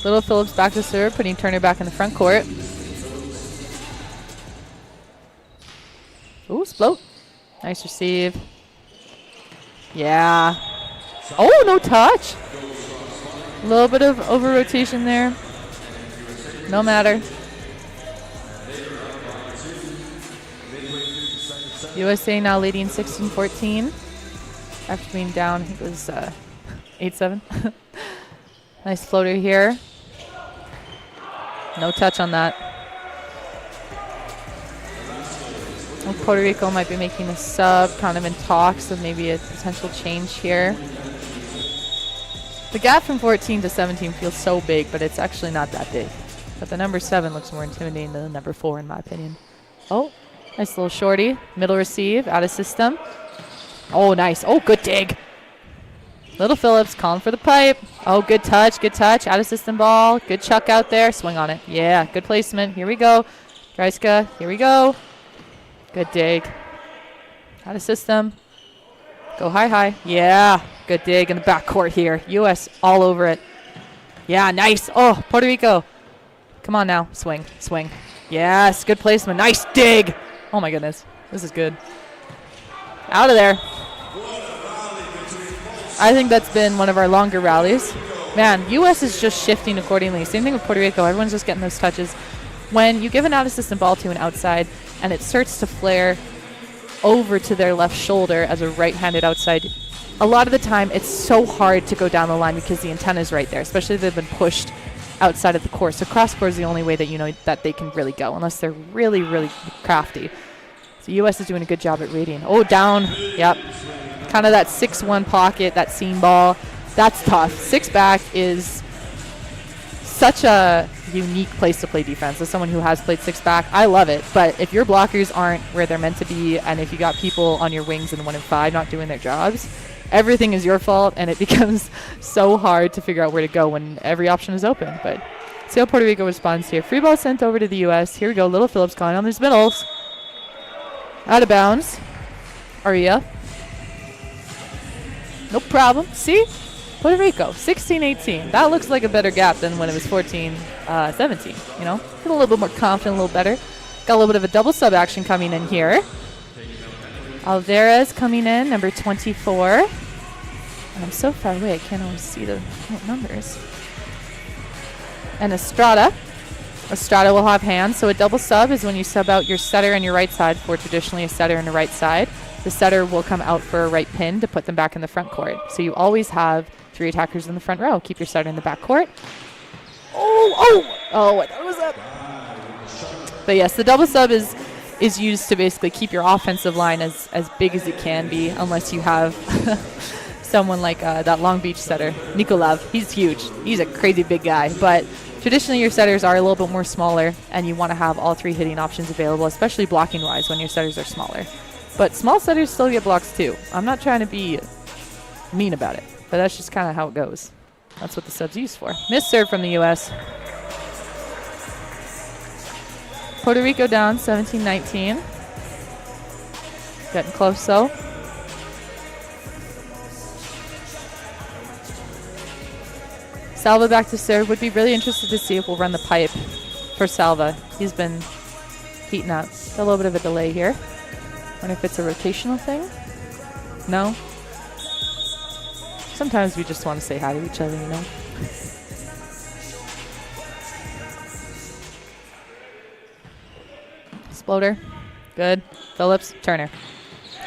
[SPEAKER 5] Little Phillips back to serve, putting Turner back in the front court. Ooh, float. Nice receive. Yeah. Oh, no touch. A little bit of over-rotation there. No matter. USA now leading 16-14. After being down, I think it was 8-7. Nice floater here. No touch on that. Well, Puerto Rico might be making a sub, kind of in talks of maybe a potential change here. The gap from 14 to 17 feels so big, but it's actually not that big. But the number 7 looks more intimidating than the number 4 in my opinion. Oh, nice little shorty. Middle receive, out of system. Oh, nice. Oh, good dig. Little Phillips calling for the pipe. Oh, good touch, good touch. Out of system ball. Good chuck out there. Swing on it. Yeah, good placement. Here we go. Dreiska, here we go. Good dig. Out of system. Go high, high. Yeah, good dig in the backcourt here. U.S. all over it. Yeah, nice. Oh, Puerto Rico. Come on now. Swing, swing. Yes, good placement. Nice dig. Oh, my goodness. This is good. Out of there. I think that's been one of our longer rallies. Man, U.S. is just shifting accordingly. Same thing with Puerto Rico. Everyone's just getting those touches. When you give an out-of-system ball to an outside and it starts to flare over to their left shoulder as a right-handed outside, a lot of the time it's so hard to go down the line because the antenna is right there, especially if they've been pushed outside of the court. So cross-court is the only way that you know that they can really go, unless they're really, really crafty. So U.S. is doing a good job at reading. Oh, down. Yep. Kind of that 6-1 pocket, that seam ball. That's tough. 6 back is such a unique place to play defense. As someone who has played 6 back, I love it. But if your blockers aren't where they're meant to be, and if you got people on your wings in 1 and 5 not doing their jobs, everything is your fault, and it becomes so hard to figure out where to go when every option is open. But see how Puerto Rico responds here. Free ball sent over to the U.S. Here we go. Little Phillips going on these middles. Out of bounds. Aria. No problem. See? Puerto Rico, 16-18. That looks like a better gap than when it was 14-17, you know? Feel a little bit more confident, a little better. Got a little bit of a double sub action coming in here. Alvarez coming in, number 24. And I'm so far away, I can't always see the numbers. And Estrada. Estrada will have hands. So a double sub is when you sub out your setter and your right side for traditionally a setter and a right side. The setter will come out for a right pin to put them back in the front court. So you always have 3 attackers in the front row. Keep your setter in the back court. Oh, what was that? But yes, the double sub is used to basically keep your offensive line as big as it can be, unless you have someone like that Long Beach setter, Nikolov. He's huge. He's a crazy big guy. But traditionally your setters are a little bit more smaller, and you want to have all 3 hitting options available, especially blocking-wise when your setters are smaller. But small setters still get blocks too. I'm not trying to be mean about it, but that's just kind of how it goes. That's what the sub's used for. Missed serve from the U.S. Puerto Rico down 17-19. Getting close though. Salva back to serve. Would be really interested to see if we'll run the pipe for Salva. He's been heating up. A little bit of a delay here. Wonder if it's a rotational thing? No? Sometimes we just want to say hi to each other, you know? Exploder. Good. Phillips. Turner.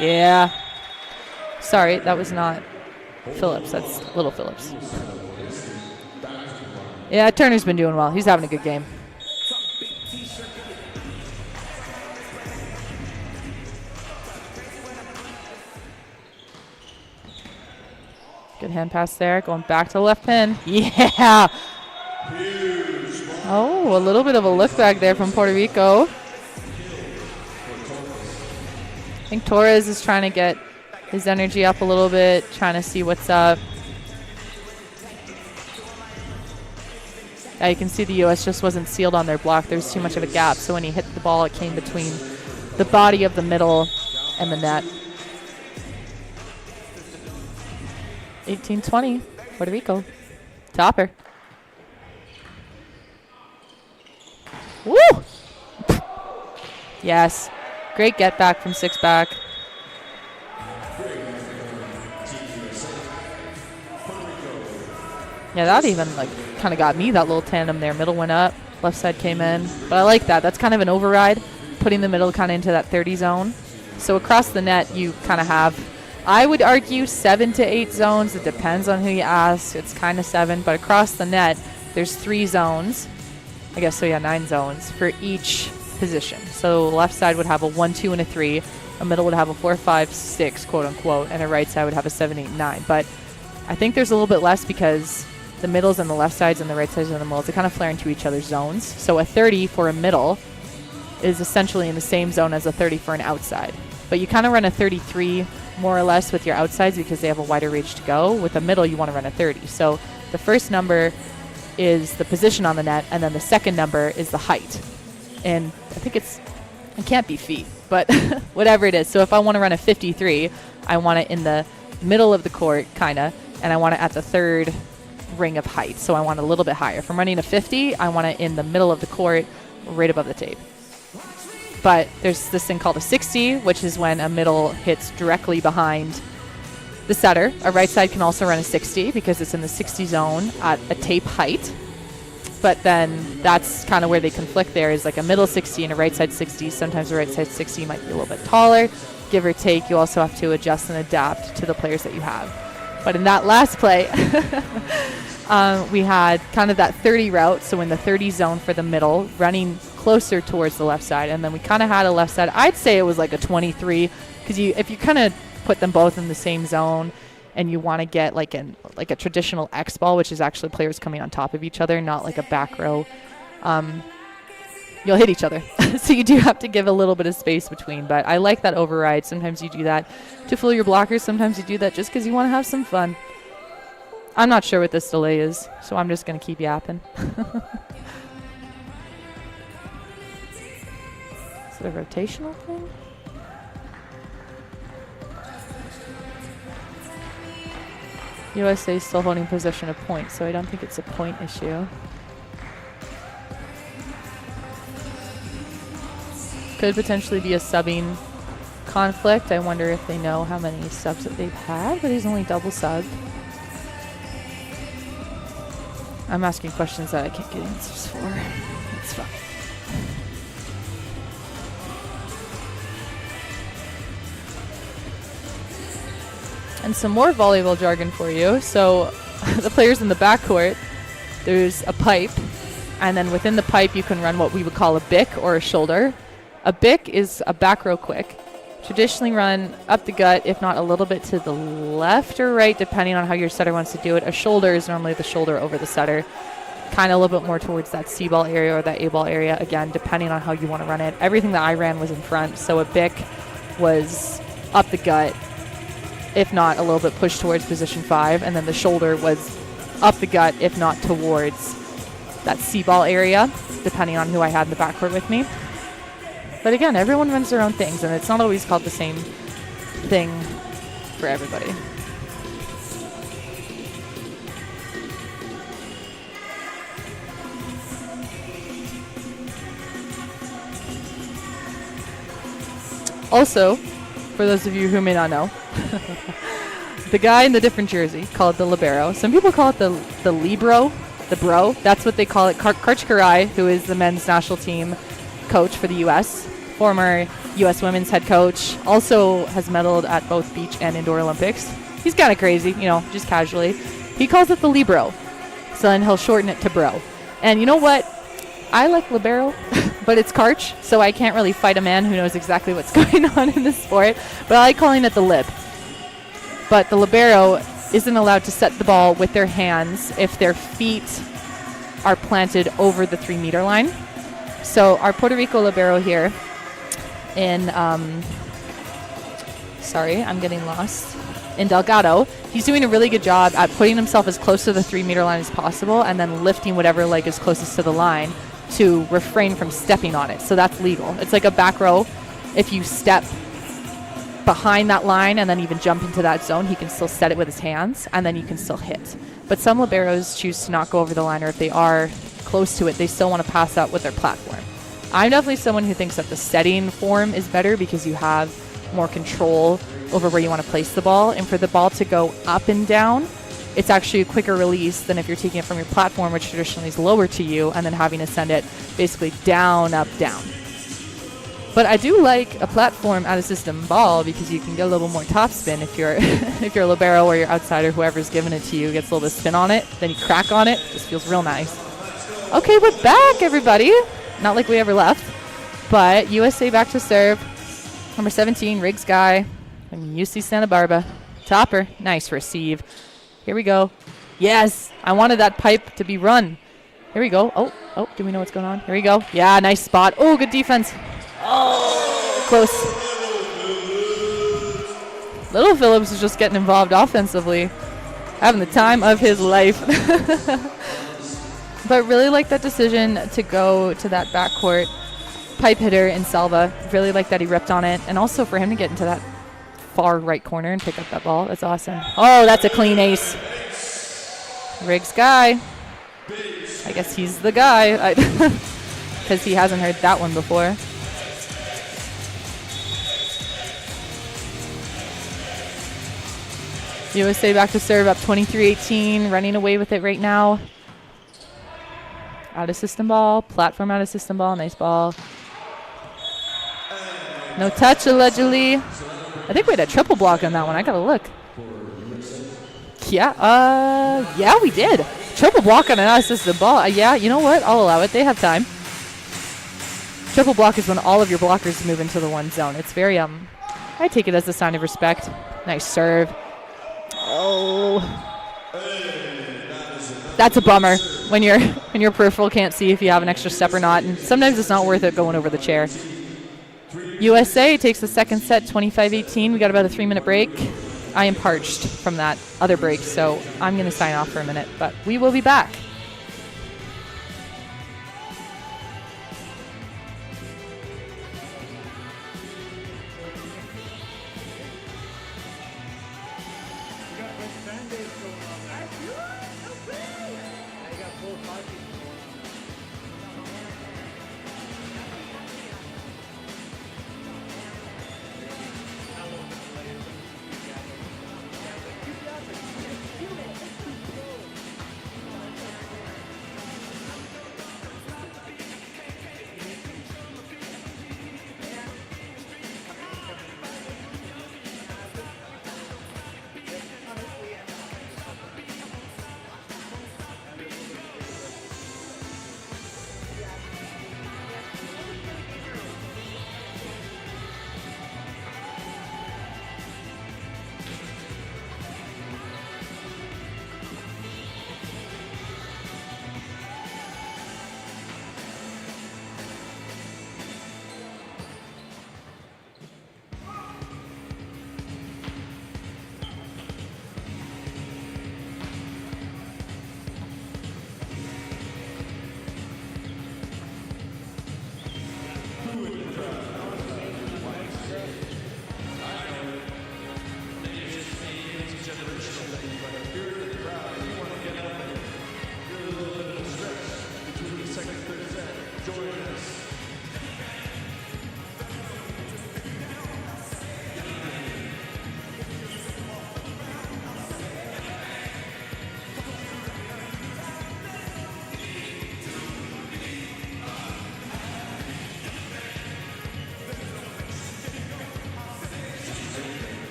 [SPEAKER 5] Yeah. Sorry, that was not Phillips. That's Little Phillips. Yeah, Turner's been doing well. He's having a good game. Good hand pass there. Going back to the left pin. Yeah. Oh, a little bit of a look back there from Puerto Rico. I think Torres is trying to get his energy up a little bit, trying to see what's up. Yeah, you can see the U.S. just wasn't sealed on their block. There's too much of a gap, so when he hit the ball, it came between the body of the middle and the net. 18-20, Puerto Rico. Topper. Woo! Yes. Great get back from 6 back. Yeah, that even kind of got me, that little tandem there. Middle went up, left side came in. But I like that. That's kind of an override, putting the middle kind of into that 30 zone. So across the net, you kind of have, I would argue, 7 to 8 zones. It depends on who you ask. It's kind of 7. But across the net, there's 3 zones. I guess so, yeah, 9 zones for each position. So left side would have a 1, 2, and a 3. A middle would have a 4, 5, 6, quote unquote, and a right side would have a 7, 8, 9. But I think there's a little bit less because the middles and the left sides and the right sides and the middles, they kind of flare into each other's zones. So a 30 for a middle is essentially in the same zone as a 30 for an outside. But you kind of run a 33 more or less with your outsides because they have a wider range to go. With a middle, you want to run a 30. So the first number is the position on the net, and then the second number is the height. And I think it can't be feet, but whatever it is. So if I want to run a 53, I want it in the middle of the court, kind of, and I want it at the third ring of height. So I want it a little bit higher. If I'm running a 50, I want it in the middle of the court, right above the tape. But there's this thing called a 60, which is when a middle hits directly behind the setter. A right side can also run a 60 because it's in the 60 zone at a tape height. But then that's kind of where they conflict there, is like a middle 60 and a right side 60. Sometimes a right side 60 might be a little bit taller. Give or take, you also have to adjust and adapt to the players that you have. But in that last play, we had kind of that 30 route, so in the 30 zone for the middle, running closer towards the left side. And then we kind of had a left side, I'd say it was like a 23, because if you kind of put them both in the same zone and you want to get like a traditional X ball, which is actually players coming on top of each other, not like a back row, you'll hit each other. So you do have to give a little bit of space between. But I like that override. Sometimes you do that to fool your blockers. Sometimes you do that just because you want to have some fun. I'm not sure what this delay is, so I'm just going to keep yapping. Is it a rotational thing? USA is still holding possession of points, so I don't think it's a point issue. Could potentially be a subbing conflict. I wonder if they know how many subs that they've had, but he's only double subbed. I'm asking questions that I can't get answers for. It's fine. And some more volleyball jargon for you. So the players in the backcourt, there's a pipe, and then within the pipe you can run what we would call a bick or a shoulder. A bick is a back row quick. Traditionally run up the gut, if not a little bit to the left or right, depending on how your setter wants to do it. A shoulder is normally the shoulder over the setter, kind of a little bit more towards that C ball area or that A ball area, again, depending on how you want to run it. Everything that I ran was in front, so a bick was up the gut, if not a little bit pushed towards position 5, and then the shoulder was up the gut, if not towards that C ball area, depending on who I had in the backcourt with me. But again, everyone runs their own things, and it's not always called the same thing for everybody. Also, for those of you who may not know, the guy in the different jersey, called the libero. Some people call it the libro, the bro. That's what they call it. Karch Karai, who is the men's national team coach for the U.S., former U.S. women's head coach, also has medaled at both beach and indoor Olympics. He's kind of crazy, just casually. He calls it the libro, so then he'll shorten it to bro. And you know what? I like libero, but it's Karch, so I can't really fight a man who knows exactly what's going on in the sport. But I like calling it the lib. But the libero isn't allowed to set the ball with their hands if their feet are planted over the 3-meter line. So our Puerto Rico libero here in, sorry, I'm getting lost, in Delgado, he's doing a really good job at putting himself as close to the 3-meter line as possible and then lifting whatever leg is closest to the line to refrain from stepping on it. So that's legal. It's like a back row. If you step behind that line and then even jump into that zone, he can still set it with his hands and then you can still hit. But some liberos choose to not go over the line, or if they are close to it, they still want to pass out with their platform. I'm definitely someone who thinks that the setting form is better because you have more control over where you want to place the ball. And for the ball to go up and down, it's actually a quicker release than if you're taking it from your platform, which traditionally is lower to you, and then having to send it basically down, up, down. But I do like a platform out of system ball because you can get a little more topspin if you're if you're a libero or your outsider, whoever's giving it to you gets a little bit of spin on it, then you crack on it, just feels real nice. Okay, we're back, everybody. Not like we ever left. But USA back to serve. Number 17, Riggs Guy from UC Santa Barbara. Topper, nice receive. Here we go. Yes, I wanted that pipe to be run. Here we go. Oh, do we know what's going on? Here we go. Yeah, nice spot. Oh, good defense. Oh, close. Little Phillips is just getting involved offensively. Having the time of his life. But really like that decision to go to that backcourt pipe hitter in Salva. Really like that he ripped on it. And also for him to get into that far right corner and pick up that ball. That's awesome. Oh, that's a clean ace. Riggs Guy. I guess he's the guy. Because he hasn't heard that one before. USA back to serve up 23-18. Running away with it right now. Out of system ball. Platform out of system ball. Nice ball. No touch, allegedly. I think we had a triple block on that one. I gotta look. Yeah, we did. Triple block on an unassisted ball. Yeah, you know what? I'll allow it. They have time. Triple block is when all of your blockers move into the one zone. It's very, I take it as a sign of respect. Nice serve. Oh. That's a bummer when your peripheral can't see if you have an extra step or not. And sometimes it's not worth it going over the chair. USA takes the second set, 25-18. We got about a 3-minute break. I am parched from that other break, so I'm going to sign off for a minute, but we will be back.
[SPEAKER 1] You got like Band-Aids going on there. I got full hockey going on.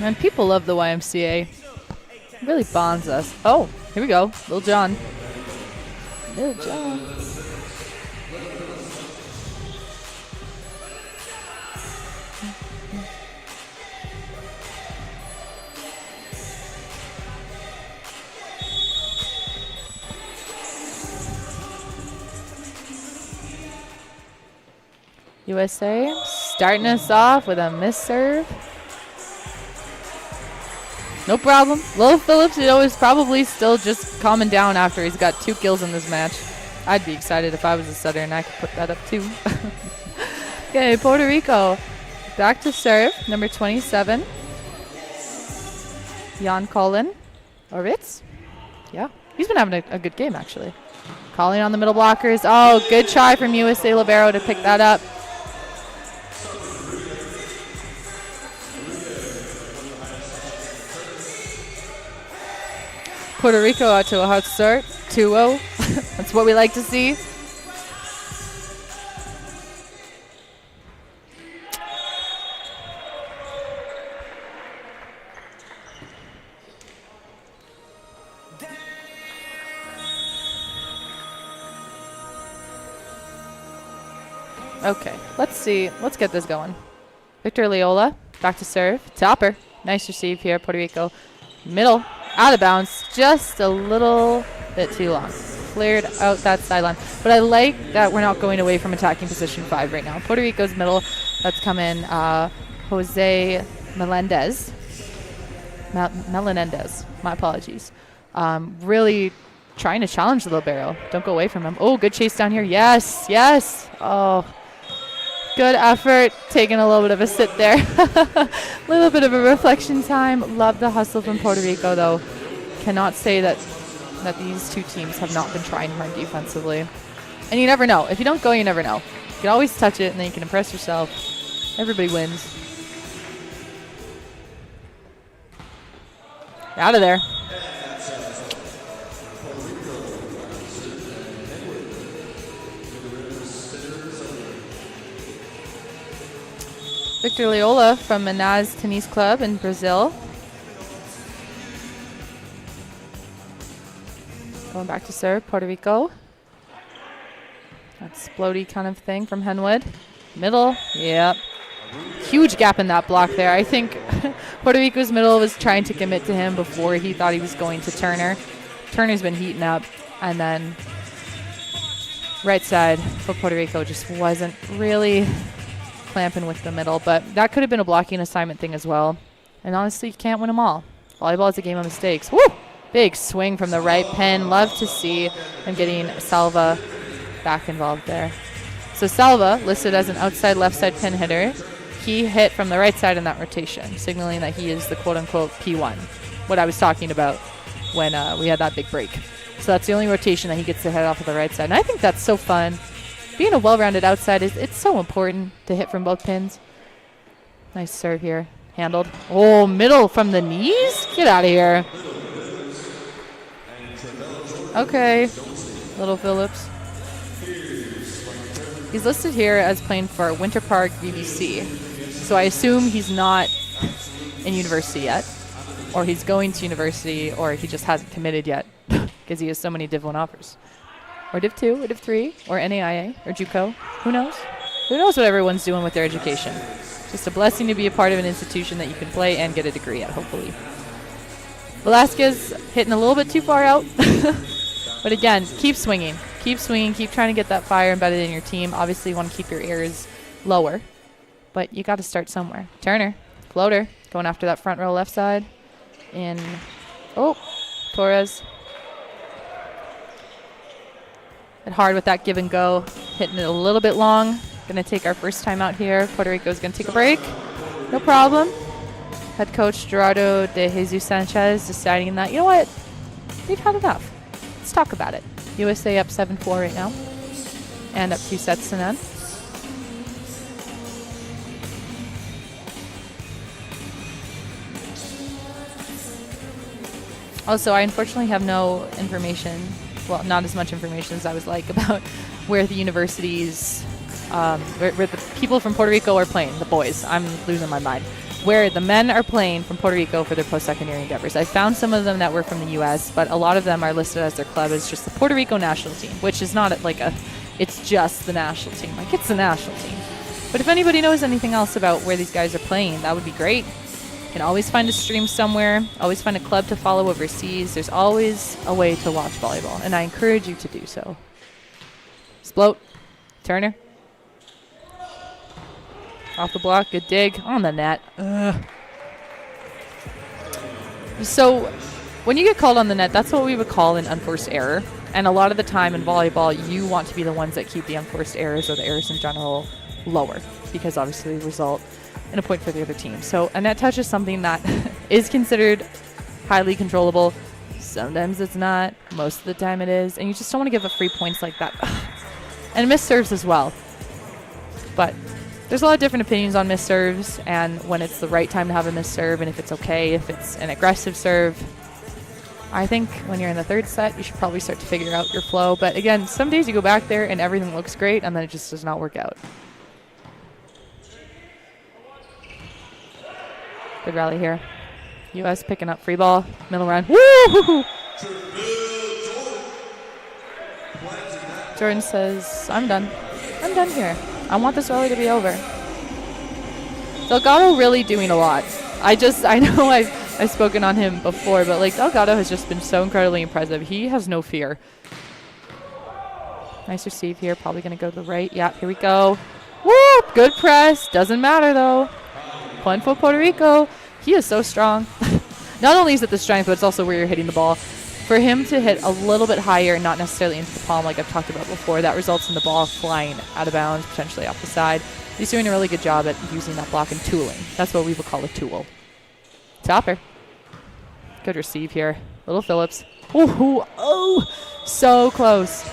[SPEAKER 5] Man, people love the YMCA. It really bonds us. Oh, here we go. Lil Jon. Lil Jon. USA starting us off with a missed serve. No problem. Lil Phillips, is probably still just calming down after he's got 2 kills in this match. I'd be excited if I was a setter and I could put that up too. Okay, Puerto Rico. Back to serve, number 27. Jan Colin. Or Ritz. Yeah, he's been having a good game, actually. Calling on the middle blockers. Oh, good try from USA Libero to pick that up. Puerto Rico out to a hot start, 2-0. That's what we like to see. Okay, let's see. Let's get this going. Victor Leola, back to serve. Topper. Nice receive here, Puerto Rico. Middle. Out of bounds, just a little bit too long. Cleared out that sideline. But I like that we're not going away from attacking position 5 right now. Puerto Rico's middle, that's coming. Jose Melendez. Melendez, my apologies. Really trying to challenge the libero. Don't go away from him. Oh, good chase down here. Yes, yes. Oh, good effort. Taking a little bit of a sit there. A little bit of a reflection time. Love the hustle from Puerto Rico, though. Cannot say that these two teams have not been trying hard defensively. And you never know. If you don't go, you never know. You can always touch it, and then you can impress yourself. Everybody wins. Out of there. Victor Leola from Minas Tennis Club in Brazil. Going back to serve, Puerto Rico. That splody kind of thing from Henwood. Middle, yep. Huge gap in that block there. I think Puerto Rico's middle was trying to commit to him before he thought he was going to Turner. Turner's been heating up, and then right side for Puerto Rico just wasn't really clamping with the middle, but that could have been a blocking assignment thing as well. And honestly, you can't win them all. Volleyball is a game of mistakes. Woo! Big swing from the right pin. Love to see him getting Salva back involved there. So Salva, listed as an outside left side pin hitter, he hit from the right side in that rotation, signaling that he is the quote-unquote P1, what I was talking about when we had that big break. So that's the only rotation that he gets to hit off of the right side. And I think that's so fun. Being a well-rounded outside, it's so important to hit from both pins. Nice serve here. Handled. Oh, middle from the knees? Get out of here. Okay. Little Phillips. He's listed here as playing for Winter Park BBC. So I assume he's not in university yet. Or he's going to university, or he just hasn't committed yet. Because he has so many Div 1 offers. Or Div 2, or Div 3, or NAIA, or JUCO. Who knows? Who knows what everyone's doing with their education? Just a blessing to be a part of an institution that you can play and get a degree at, hopefully. Velasquez hitting a little bit too far out. But again, keep swinging. Keep swinging. Keep trying to get that fire embedded in your team. Obviously, you want to keep your airs lower. But you got to start somewhere. Turner, floater, going after that front row left side. In, oh, Torres. Hit hard with that give and go. Hitting it a little bit long. Going to take our first time out here. Puerto Rico's going to take a break. No problem. Head coach Gerardo de Jesus Sanchez deciding that, you know what, they've had enough. Let's talk about it. USA up 7-4 right now. And up 2 sets to none. Also, I unfortunately have no information, well, not as much information as I would like about where the universities, where the people from Puerto Rico are playing, the boys. I'm losing my mind. Where the men are playing from Puerto Rico for their post-secondary endeavors. I found some of them that were from the U.S., but a lot of them are listed as their club as just the Puerto Rico national team, which is not like it's just the national team. Like, it's the national team. But if anybody knows anything else about where these guys are playing, that would be great. You can always find a stream somewhere, always find a club to follow overseas. There's always a way to watch volleyball, and I encourage you to do so. Splote. Turner. Off the block, good dig on the net. So when you get called on the net, that's what we would call an unforced error. And a lot of the time in volleyball, you want to be the ones that keep the unforced errors or the errors in general lower, because obviously they result in a point for the other team. So a net touch is something that is considered highly controllable. Sometimes it's not. Most of the time it is. And you just don't want to give up free points like that. And missed serves as well. But there's a lot of different opinions on missed serves and when it's the right time to have a missed serve and if it's okay, if it's an aggressive serve. I think when you're in the third set, you should probably start to figure out your flow. But again, some days you go back there and everything looks great and then it just does not work out. Good rally here. U.S. picking up free ball. Middle run. Woo! Jordan says, I'm done. I'm done here. I want this rally to be over. Delgado really doing a lot. I know I've spoken on him before, but like Delgado has just been so incredibly impressive. He has no fear. Nice receive here. Probably going to go to the right. Yeah, here we go. Woo! Good press. Doesn't matter though. Point for Puerto Rico. He is so strong. Not only is it the strength, but it's also where you're hitting the ball. For him to hit a little bit higher and not necessarily into the palm like I've talked about before, that results in the ball flying out of bounds, potentially off the side. He's doing a really good job at using that block and tooling. That's what we would call a tool. Topper. Good receive here. Little Phillips. Ooh, oh, so close.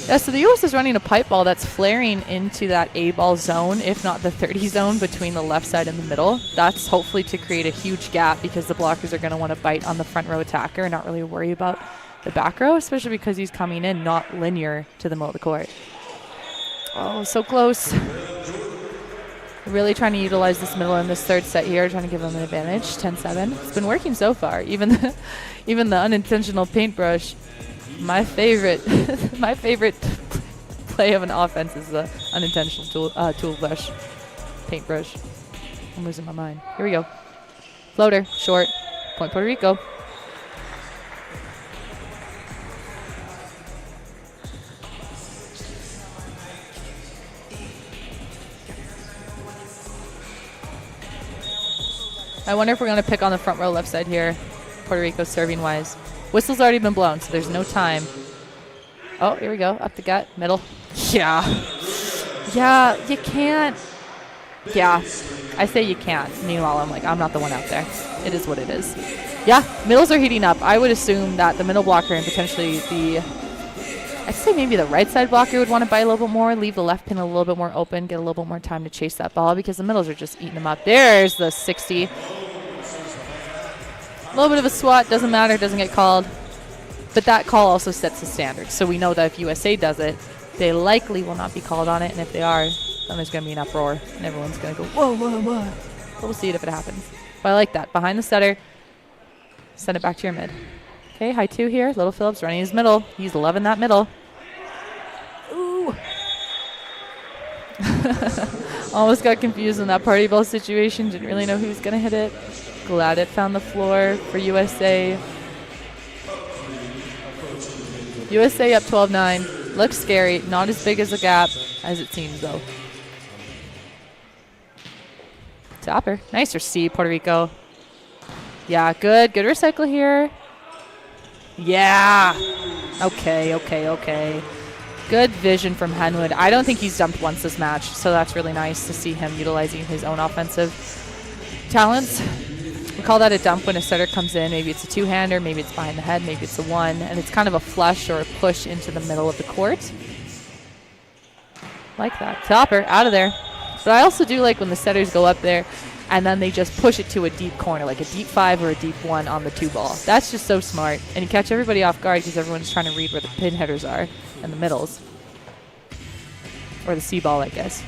[SPEAKER 5] Yeah, so the U.S. is running a pipe ball that's flaring into that A-ball zone, if not the 30 zone between the left side and the middle. That's hopefully to create a huge gap because the blockers are going to want to bite on the front row attacker and not really worry about the back row, especially because he's coming in not linear to the middle of the court. Oh, so close. Really trying to utilize this middle in this third set here, trying to give them an advantage. 10-7. It's been working so far. Even the unintentional paintbrush. My favorite play of an offense is the unintentional tool brush, paintbrush. I'm losing my mind. Here we go. Floater, short, point Puerto Rico. I wonder if we're going to pick on the front row left side here, Puerto Rico serving wise. Whistle's already been blown, so there's no time. Oh, here we go. Up the gut. Middle. Yeah. Yeah, you can't. Yeah. I say you can't. Meanwhile, I'm like, I'm not the one out there. It is what it is. Yeah, middles are heating up. I would assume that the middle blocker and potentially I'd say maybe the right side blocker would want to bite a little bit more, leave the left pin a little bit more open, get a little bit more time to chase that ball because the middles are just eating them up. There's the 60. A little bit of a swat, doesn't matter, doesn't get called. But that call also sets the standard. So we know that if USA does it, they likely will not be called on it. And if they are, then there's going to be an uproar. And everyone's going to go, whoa, whoa, whoa. But we'll see it if it happens. But I like that. Behind the setter, send it back to your mid. Okay, high two here. Little Phillips running his middle. He's loving that middle. Ooh. Almost got confused in that party ball situation. Didn't really know who was going to hit it. Glad it found the floor for USA. USA up 12-9. Looks scary. Not as big as a gap as it seems, though. Topper. Nice receive, Puerto Rico. Yeah, good. Good recycle here. Yeah. Okay. Good vision from Henwood. I don't think he's dumped once this match, so that's really nice to see him utilizing his own offensive talents. We call that a dump when a setter comes in. Maybe it's a two-hander, maybe it's behind the head, maybe it's a one, and it's kind of a flush or a push into the middle of the court. Like that. Topper, out of there. But I also do like when the setters go up there and then they just push it to a deep corner, like a deep 5 or a deep 1 on the 2 ball. That's just so smart. And you catch everybody off guard because everyone's trying to read where the pin headers are and the middles. Or the C ball, I guess.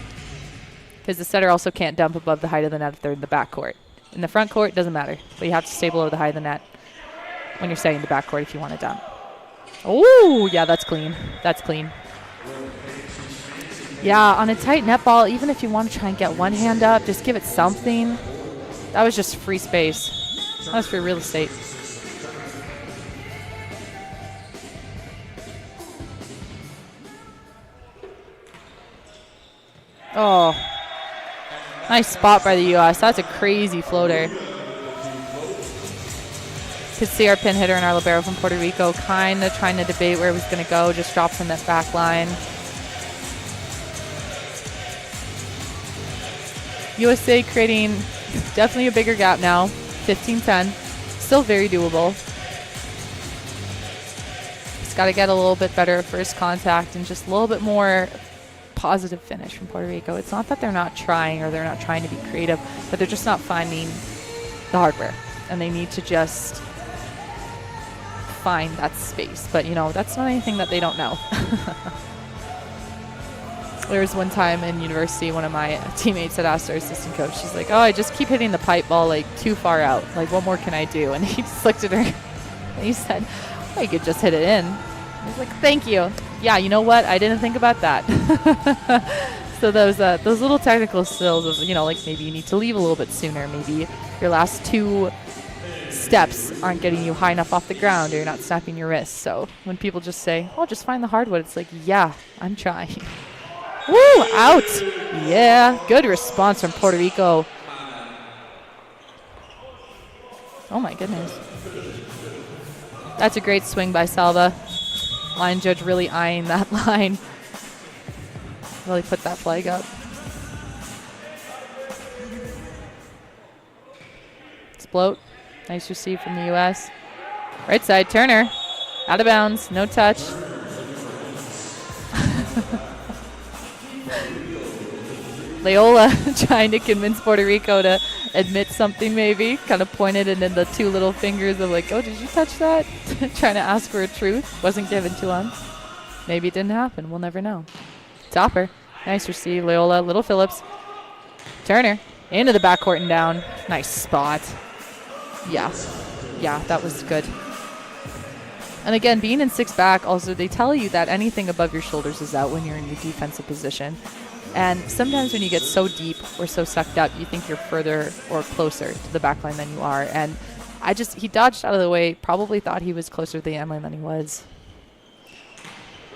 [SPEAKER 5] Because the setter also can't dump above the height of the net if they're in the back court. In the front court, doesn't matter. But you have to stay below the height of the net when you're setting the back court if you want to dump. Oh, yeah, that's clean. That's clean. Yeah, on a tight net ball, even if you want to try and get one hand up, just give it something. That was just free space. That was free real estate. Oh. Nice spot by the U.S. That's a crazy floater. Could see our pin hitter and our libero from Puerto Rico kind of trying to debate where it was going to go. Just dropped from that back line. USA creating definitely a bigger gap now. 15-10. Still very doable. Just got to get a little bit better at first contact and just a little bit more positive finish from Puerto Rico. It's not that they're not trying or they're not trying to be creative, but they're just not finding the hardware. And they need to just find that space. But, you know, that's not anything that they don't know. There was one time in university, one of my teammates had asked our assistant coach, she's like, oh, I just keep hitting the pipe ball like too far out. Like, what more can I do? And he just looked at her and he said, well, you could just hit it in. I was like, thank you. Yeah, you know what? I didn't think about that. So those little technical skills of, you know, like maybe you need to leave a little bit sooner. Maybe your last 2 steps aren't getting you high enough off the ground or you're not snapping your wrist. So when people just say, oh, just find the hardwood, it's like, yeah, I'm trying. Woo, out. Yeah, good response from Puerto Rico. Oh my goodness. That's a great swing by Salva. Line judge really eyeing that line. Really put that flag up. Explode. Nice receive from the U.S. Right side, Turner. Out of bounds, no touch. Loyola trying to convince Puerto Rico to admit something maybe. Kind of pointed and then the 2 little fingers of like, oh, did you touch that? Trying to ask for a truth. Wasn't given to him. Maybe it didn't happen. We'll never know. Topper. Nice receive. Loyola. Little Phillips. Turner. Into the backcourt and down. Nice spot. Yeah. Yeah, that was good. And again, being in 6 back, also they tell you that anything above your shoulders is out when you're in your defensive position. And sometimes when you get so deep or so sucked up, you think you're further or closer to the back line than you are. And he dodged out of the way, probably thought he was closer to the end line than he was.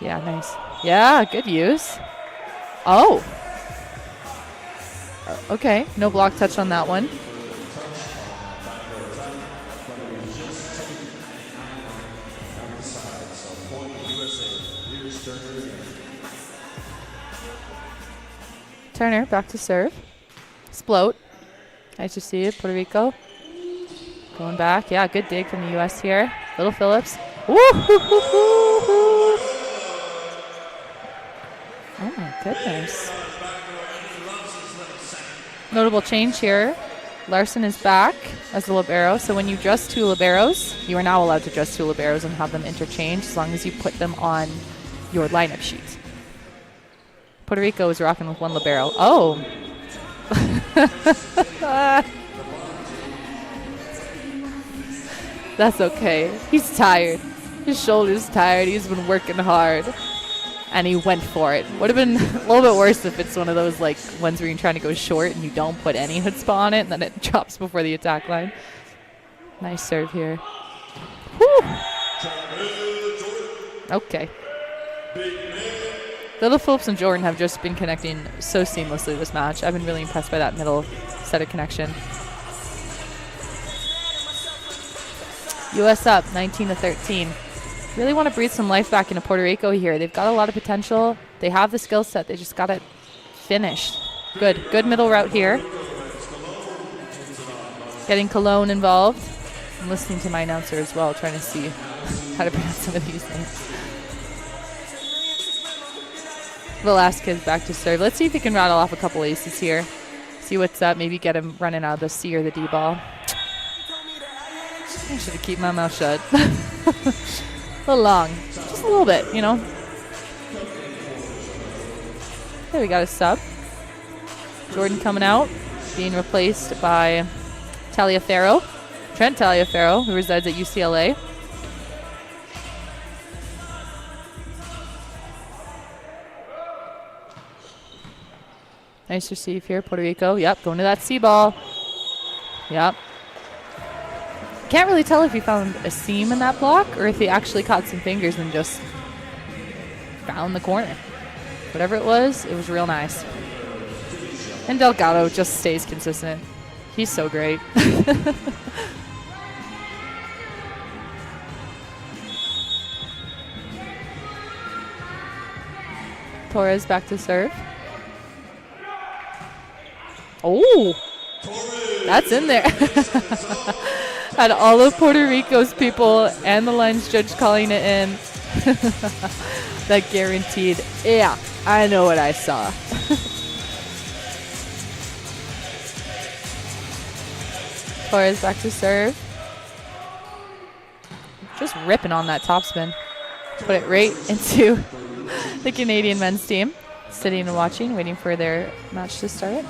[SPEAKER 5] Yeah, nice. Yeah, good use. Oh. Okay, no block touch on that one. Turner back to serve. Explode. Nice to see it, Puerto Rico. Going back. Yeah, good dig from the U.S. here. Little Phillips. Woo-hoo-hoo-hoo-hoo. Oh my goodness. Notable change here. Larson is back as the libero. So when you dress 2 liberos, you are now allowed to dress 2 liberos and have them interchange as long as you put them on your lineup sheet. Puerto Rico is rocking with 1 libero. Oh. That's okay. He's tired. His shoulder's tired. He's been working hard. And he went for it. Would have been a little bit worse if it's one of those like ones where you're trying to go short and you don't put any chutzpah on it and then it drops before the attack line. Nice serve here. Whew. Okay. Little Phillips and Jordan have just been connecting so seamlessly this match. I've been really impressed by that middle set of connection. U.S. up 19-13. Really want to breathe some life back into Puerto Rico here. They've got a lot of potential. They have the skill set. They just got to finish. Good middle route here. Getting Cologne involved. I'm listening to my announcer as well, trying to see how to pronounce some of these names. Velasquez back to serve. Let's see if he can rattle off a couple aces here. See what's up. Maybe get him running out of the C or the D ball. I should have kept my mouth shut. A little long. Just a little bit, you know. Okay, we got a sub. Jordan coming out. Being replaced by Taliaferro. Trent Taliaferro, who resides at UCLA. Nice receive here, Puerto Rico. Yep, going to that C ball. Yep. Can't really tell if he found a seam in that block or if he actually caught some fingers and just found the corner. Whatever it was real nice. And Delgado just stays consistent. He's so great. Torres back to serve. Oh, that's in there. Had all of Puerto Rico's people and the lines judge calling it in. That guaranteed. Yeah, I know what I saw. Torres back to serve. Just ripping on that topspin. Put it right into the Canadian men's team. Sitting and watching, waiting for their match to start.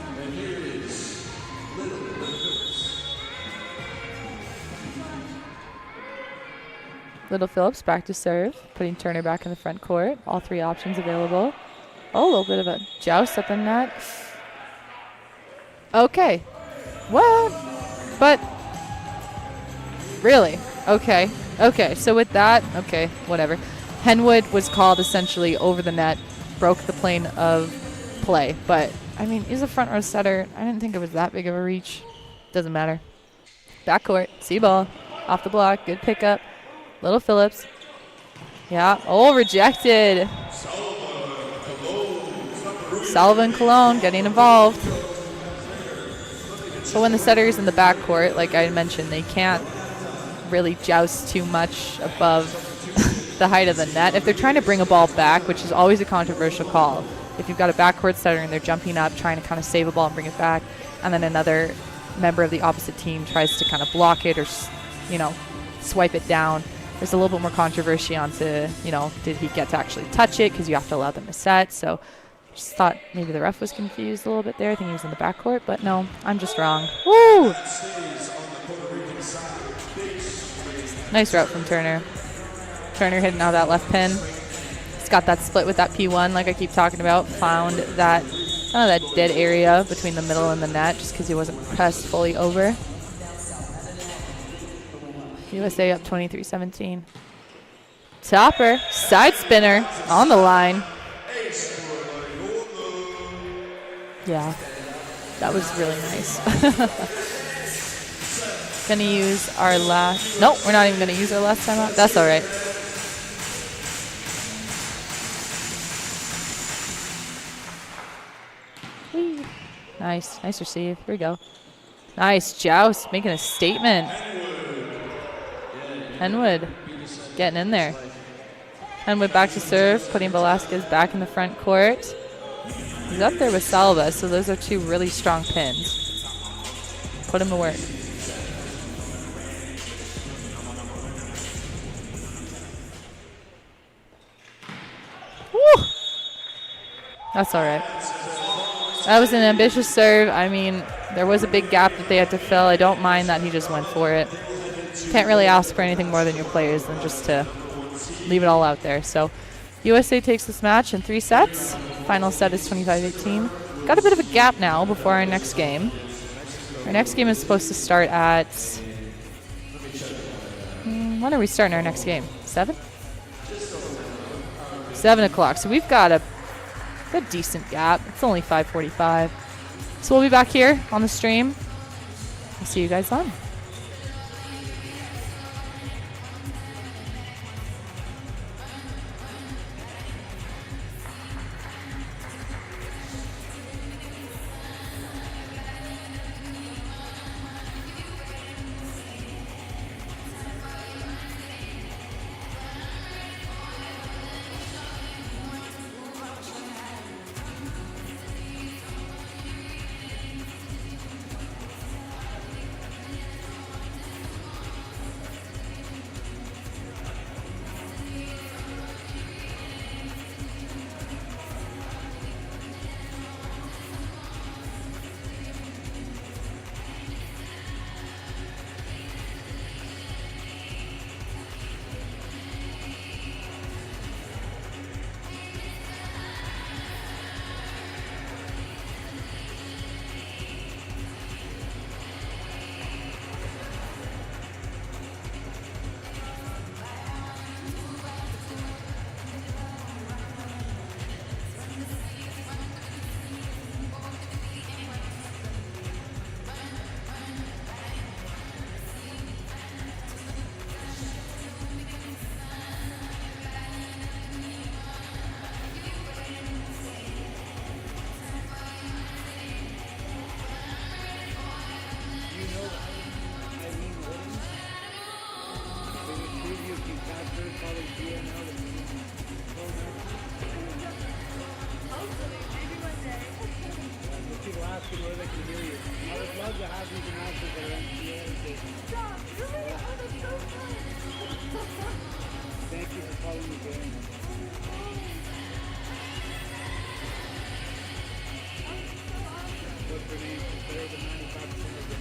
[SPEAKER 5] Little Phillips back to serve, putting Turner back in the front court. All three options available. Oh, a little bit of a joust up in that. Okay. What? But really? Okay. Okay, so with that, okay, whatever. Henwood was called essentially over the net, broke the plane of play. But, I mean, he's a front row setter. I didn't think it was that big of a reach. Doesn't matter. Backcourt, see ball, off the block, good pickup. Little Phillips. Yeah. Oh, rejected. Sullivan Cologne getting involved. But when the setter's in the backcourt, like I mentioned, they can't really joust too much above the height of the net. If they're trying to bring a ball back, which is always a controversial call, if you've got a backcourt setter and they're jumping up, trying to kind of save a ball and bring it back, and then another member of the opposite team tries to kind of block it or, you know, swipe it down, there's a little bit more controversy onto, you know, did he get to actually touch it? Because you have to allow them to set. So just thought maybe the ref was confused a little bit there. I think he was in the backcourt, but no, I'm just wrong. Woo! Nice route from Turner. Turner hitting out that left pin. He's got that split with that P1 like I keep talking about. Found that kind of that dead area between the middle and the net just because he wasn't pressed fully over. USA up 23-17. Topper, side spinner on the line. Yeah, that was really nice. Gonna use our last, nope, we're not even gonna use our last timeout. That's all right. Whee. Nice, nice receive, here we go. Nice joust, making a statement. Henwood getting in there. Henwood back to serve, putting Velasquez back in the front court. He's up there with Salva, so those are two really strong pins. Put him to work. Woo! That's all right. That was an ambitious serve. I mean, there was a big gap that they had to fill. I don't mind that he just went for it. Can't really ask for anything more than your players than just to leave it all out there. So USA takes this match in 3 sets. Final set is 25-18. Got a bit of a gap now before our next game. Our next game is supposed to start at... when are we starting our next game? 7? 7 o'clock. So we've got a decent gap. It's only 5:45. So we'll be back here on the stream. I'll see you guys on.
[SPEAKER 1] better than 95% of the